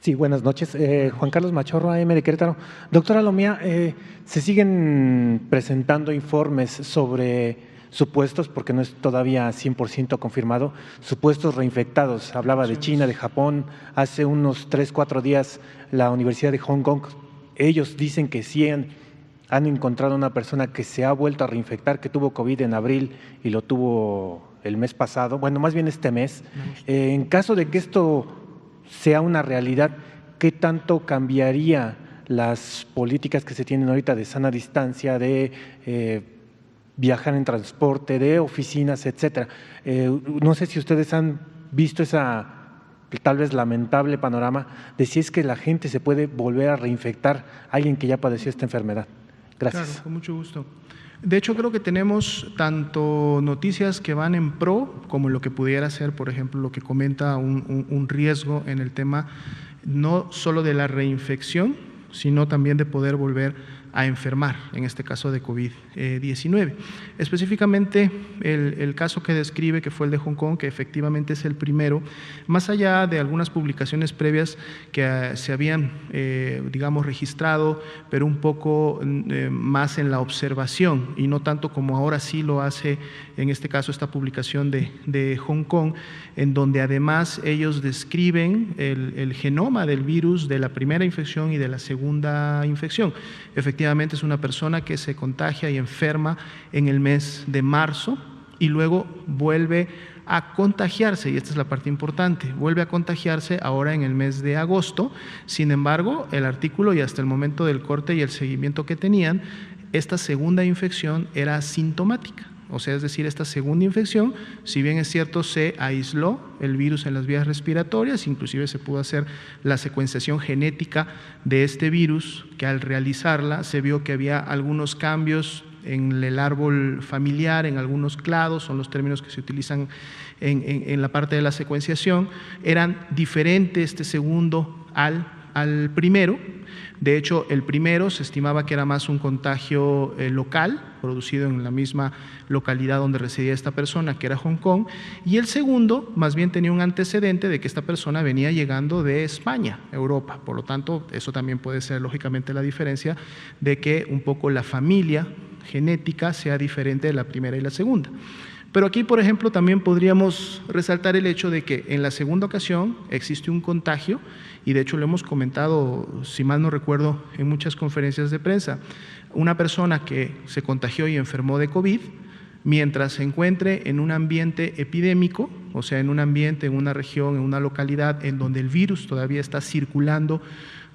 Sí, buenas noches. Juan Carlos Machorro, AM de Querétaro. Doctora Lomía, se siguen presentando informes sobre supuestos, porque no es todavía 100% confirmado, supuestos reinfectados. Hablaba de China, de Japón. Hace unos 3, 4 días la Universidad de Hong Kong, ellos dicen que sí han encontrado una persona que se ha vuelto a reinfectar, que tuvo COVID en abril y lo tuvo el mes pasado, bueno, más bien este mes. En caso de que esto sea una realidad, ¿qué tanto cambiaría las políticas que se tienen ahorita de sana distancia, de viajar en transporte, de oficinas, etcétera? No sé si ustedes han visto esa tal vez lamentable panorama de si es que la gente se puede volver a reinfectar a alguien que ya padeció esta enfermedad. Gracias. Claro, con mucho gusto. De hecho, creo que tenemos tanto noticias que van en pro como lo que pudiera ser, por ejemplo, lo que comenta un riesgo en el tema no solo de la reinfección, sino también de poder volver a enfermar, en este caso de COVID-19. Específicamente el caso que describe, que fue el de Hong Kong, que efectivamente es el primero, más allá de algunas publicaciones previas que se habían, digamos, registrado, pero un poco más en la observación y no tanto como ahora sí lo hace, en este caso, esta publicación de Hong Kong, en donde además ellos describen el genoma del virus de la primera infección y de la segunda infección. Efectivamente es una persona que se contagia y enferma en el mes de marzo y luego vuelve a contagiarse, y esta es la parte importante, vuelve a contagiarse ahora en el mes de agosto. Sin embargo, el artículo y hasta el momento del corte y el seguimiento que tenían, esta segunda infección era asintomática. O sea, es decir, esta segunda infección, si bien es cierto, se aisló el virus en las vías respiratorias, inclusive se pudo hacer la secuenciación genética de este virus, que al realizarla se vio que había algunos cambios en el árbol familiar, en algunos clados, son los términos que se utilizan en la parte de la secuenciación, eran diferentes este segundo al primero. De hecho, el primero se estimaba que era más un contagio local, producido en la misma localidad donde residía esta persona, que era Hong Kong, y el segundo más bien tenía un antecedente de que esta persona venía llegando de España, Europa. Por lo tanto, eso también puede ser lógicamente la diferencia de que un poco la familia genética sea diferente de la primera y la segunda. Pero aquí, por ejemplo, también podríamos resaltar el hecho de que en la segunda ocasión existe un contagio, y de hecho lo hemos comentado, si mal no recuerdo, en muchas conferencias de prensa. Una persona que se contagió y enfermó de COVID, mientras se encuentre en un ambiente epidémico, o sea, en un ambiente, en una región, en una localidad en donde el virus todavía está circulando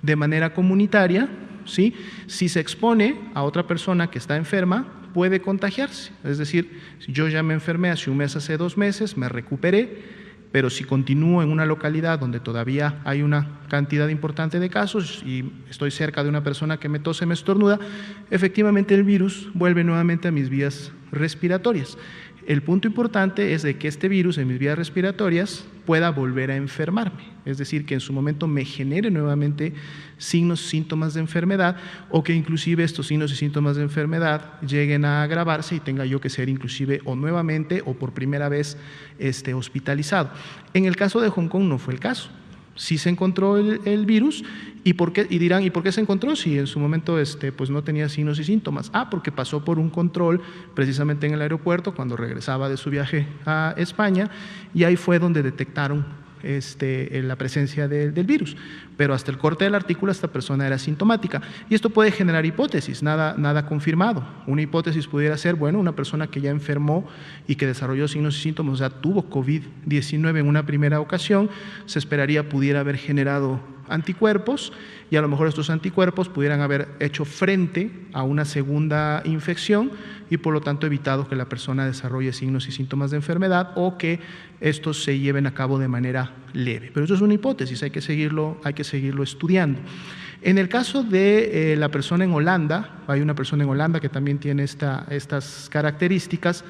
de manera comunitaria, ¿sí? Si se expone a otra persona que está enferma, puede contagiarse. Es decir, si yo ya me enfermé hace un mes, hace 2 meses, me recuperé, pero si continúo en una localidad donde todavía hay una cantidad importante de casos y estoy cerca de una persona que me tose, me estornuda, efectivamente el virus vuelve nuevamente a mis vías respiratorias. El punto importante es de que este virus en mis vías respiratorias pueda volver a enfermarme, es decir, que en su momento me genere nuevamente signos y síntomas de enfermedad, o que inclusive estos signos y síntomas de enfermedad lleguen a agravarse y tenga yo que ser inclusive o nuevamente o por primera vez hospitalizado. En el caso de Hong Kong no fue el caso. Sí se encontró el virus, ¿y por qué? Y dirán, ¿y por qué se encontró si en su momento pues no tenía signos y síntomas? Porque pasó por un control precisamente en el aeropuerto cuando regresaba de su viaje a España, y ahí fue donde detectaron la presencia del virus, pero hasta el corte del artículo esta persona era asintomática, y esto puede generar hipótesis, nada confirmado. Una hipótesis pudiera ser, bueno, una persona que ya enfermó y que desarrolló signos y síntomas, o sea, tuvo COVID-19 en una primera ocasión, se esperaría pudiera haber generado anticuerpos, y a lo mejor estos anticuerpos pudieran haber hecho frente a una segunda infección y por lo tanto evitado que la persona desarrolle signos y síntomas de enfermedad o que estos se lleven a cabo de manera leve. Pero eso es una hipótesis, hay que seguirlo estudiando. En el caso de la persona en Holanda, hay una persona en Holanda que también tiene estas características,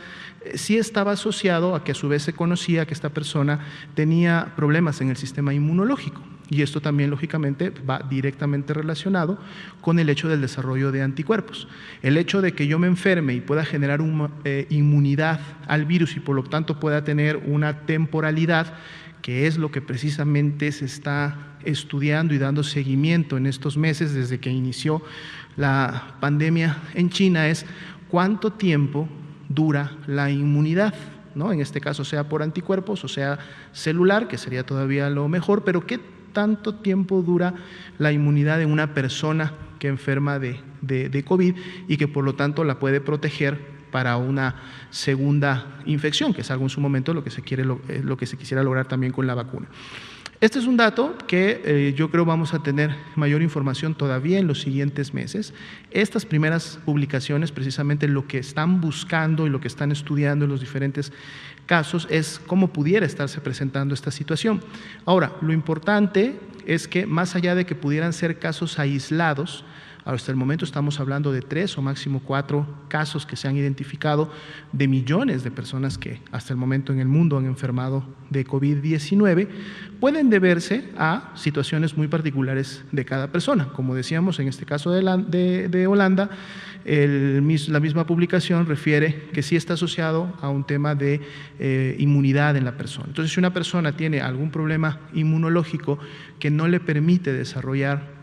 sí estaba asociado a que a su vez se conocía que esta persona tenía problemas en el sistema inmunológico. Y esto también, lógicamente, va directamente relacionado con el hecho del desarrollo de anticuerpos. El hecho de que yo me enferme y pueda generar una inmunidad al virus y por lo tanto pueda tener una temporalidad, que es lo que precisamente se está estudiando y dando seguimiento en estos meses desde que inició la pandemia en China, es cuánto tiempo dura la inmunidad, ¿no? En este caso sea por anticuerpos o sea celular, que sería todavía lo mejor, pero ¿qué tanto tiempo dura la inmunidad en una persona que enferma de COVID y que por lo tanto la puede proteger para una segunda infección, que es algo en su momento lo que se quisiera lograr también con la vacuna? Este es un dato que yo creo vamos a tener mayor información todavía en los siguientes meses. Estas primeras publicaciones, precisamente lo que están buscando y lo que están estudiando en los diferentes casos es cómo pudiera estarse presentando esta situación. Ahora, lo importante es que más allá de que pudieran ser casos aislados, hasta el momento estamos hablando de 3 o máximo 4 casos que se han identificado de millones de personas que hasta el momento en el mundo han enfermado de COVID-19, pueden deberse a situaciones muy particulares de cada persona. Como decíamos, en este caso de Holanda, la misma publicación refiere que sí está asociado a un tema de inmunidad en la persona. Entonces, si una persona tiene algún problema inmunológico que no le permite desarrollar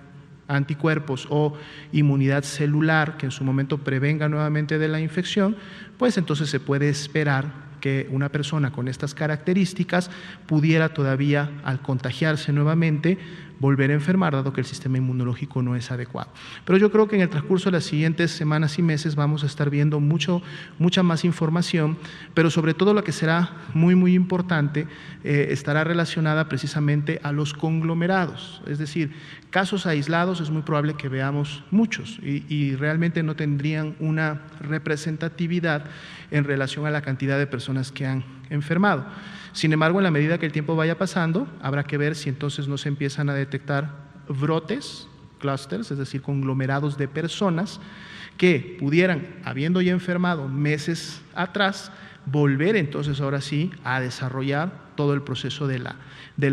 anticuerpos o inmunidad celular que en su momento prevenga nuevamente de la infección, pues entonces se puede esperar que una persona con estas características pudiera todavía, al contagiarse nuevamente, volver a enfermar, dado que el sistema inmunológico no es adecuado. Pero yo creo que en el transcurso de las siguientes semanas y meses vamos a estar viendo mucha más información, pero sobre todo lo que será muy importante estará relacionada precisamente a los conglomerados, es decir, casos aislados es muy probable que veamos muchos y realmente no tendrían una representatividad en relación a la cantidad de personas que han enfermado. Sin embargo, en la medida que el tiempo vaya pasando, habrá que ver si entonces no se empiezan a detectar brotes, clústeres, es decir, conglomerados de personas que pudieran, habiendo ya enfermado meses atrás, volver entonces ahora sí a desarrollar todo el proceso de la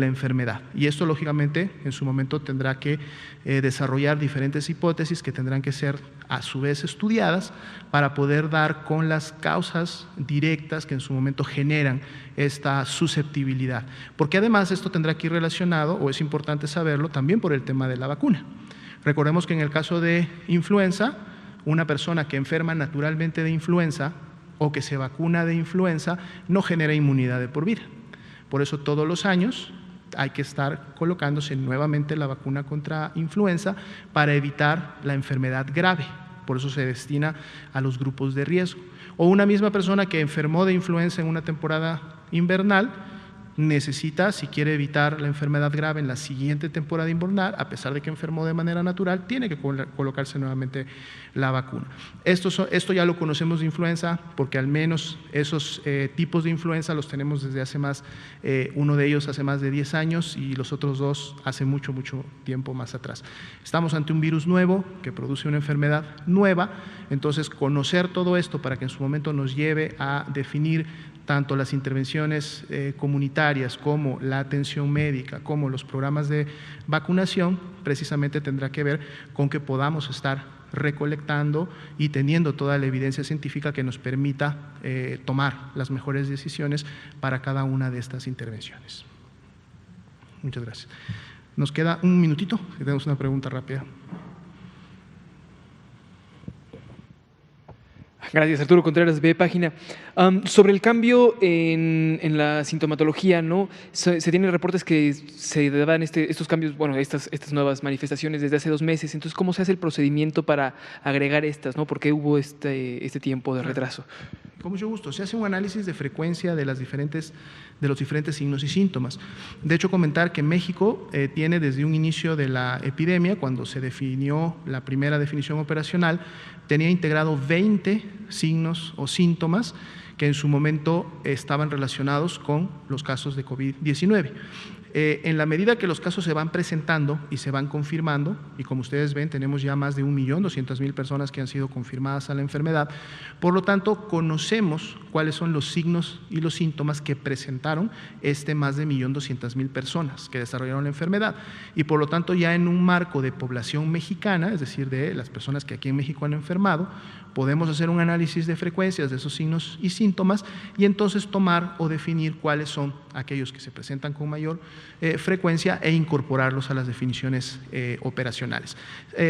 enfermedad. Y esto lógicamente en su momento tendrá que desarrollar diferentes hipótesis que tendrán que ser a su vez estudiadas para poder dar con las causas directas que en su momento generan esta susceptibilidad. Porque además esto tendrá que ir relacionado, o es importante saberlo, también por el tema de la vacuna. Recordemos que en el caso de influenza, una persona que enferma naturalmente de influenza o que se vacuna de influenza no genera inmunidad de por vida. Por eso todos los años hay que estar colocándose nuevamente la vacuna contra influenza para evitar la enfermedad grave. Por eso se destina a los grupos de riesgo. O una misma persona que enfermó de influenza en una temporada invernal necesita, si quiere evitar la enfermedad grave en la siguiente temporada invernal, a pesar de que enfermó de manera natural, tiene que colocarse nuevamente la vacuna. Esto ya lo conocemos de influenza, porque al menos esos tipos de influenza los tenemos desde hace más, uno de ellos hace más de 10 años y los otros dos hace mucho tiempo más atrás. Estamos ante un virus nuevo que produce una enfermedad nueva, entonces conocer todo esto para que en su momento nos lleve a definir tanto las intervenciones comunitarias como la atención médica, como los programas de vacunación, precisamente tendrá que ver con que podamos estar recolectando y teniendo toda la evidencia científica que nos permita tomar las mejores decisiones para cada una de estas intervenciones. Muchas gracias. Nos queda un minutito, si tenemos una pregunta rápida. Gracias, Arturo Contreras, B Página. Sobre el cambio en la sintomatología, ¿no? Se tienen reportes que se dan estos cambios, bueno, estas nuevas manifestaciones desde hace 2 meses. Entonces, ¿cómo se hace el procedimiento para agregar estas, ¿no? ¿Por qué hubo este tiempo de retraso? Con mucho gusto. Se hace un análisis de frecuencia de los diferentes signos y síntomas. De hecho, comentar que México tiene desde un inicio de la epidemia, cuando se definió la primera definición operacional, tenía integrado 20 signos o síntomas que en su momento estaban relacionados con los casos de COVID-19. En la medida que los casos se van presentando y se van confirmando, y como ustedes ven, tenemos ya más de 1.200.000 personas que han sido confirmadas a la enfermedad, por lo tanto, conocemos cuáles son los signos y los síntomas que presentaron más de 1.200.000 personas que desarrollaron la enfermedad. Y por lo tanto, ya en un marco de población mexicana, es decir, de las personas que aquí en México han enfermado, podemos hacer un análisis de frecuencias de esos signos y síntomas y entonces tomar o definir cuáles son aquellos que se presentan con mayor frecuencia e incorporarlos a las definiciones operacionales.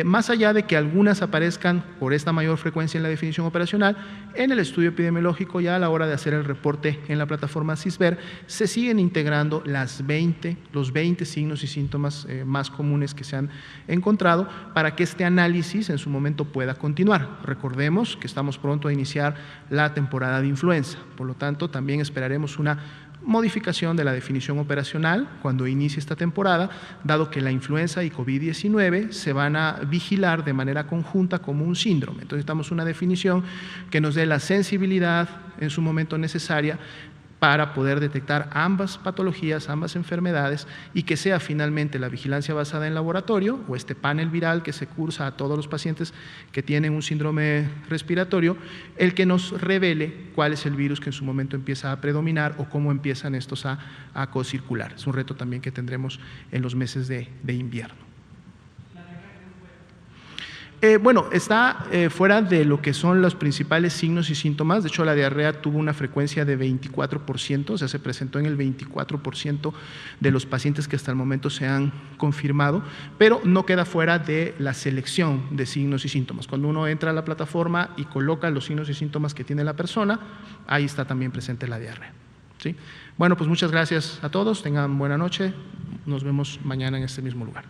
Más allá de que algunas aparezcan por esta mayor frecuencia en la definición operacional, en el estudio epidemiológico ya a la hora de hacer el reporte en la plataforma CISBER se siguen integrando los 20 signos y síntomas más comunes que se han encontrado para que este análisis en su momento pueda continuar. Recordemos que estamos pronto a iniciar la temporada de influenza, por lo tanto también esperaremos una modificación de la definición operacional cuando inicie esta temporada, dado que la influenza y COVID-19 se van a vigilar de manera conjunta como un síndrome. Entonces necesitamos una definición que nos dé la sensibilidad en su momento necesaria para poder detectar ambas patologías, ambas enfermedades y que sea finalmente la vigilancia basada en laboratorio o este panel viral que se cursa a todos los pacientes que tienen un síndrome respiratorio, el que nos revele cuál es el virus que en su momento empieza a predominar o cómo empiezan estos a cocircular. Es un reto también que tendremos en los meses de invierno. Bueno, está fuera de lo que son los principales signos y síntomas. De hecho, la diarrea tuvo una frecuencia de 24%, o sea, se presentó en el 24% de los pacientes que hasta el momento se han confirmado, pero no queda fuera de la selección de signos y síntomas. Cuando uno entra a la plataforma y coloca los signos y síntomas que tiene la persona, ahí está también presente la diarrea. ¿sí? Bueno, pues muchas gracias a todos, tengan buena noche, nos vemos mañana en este mismo lugar.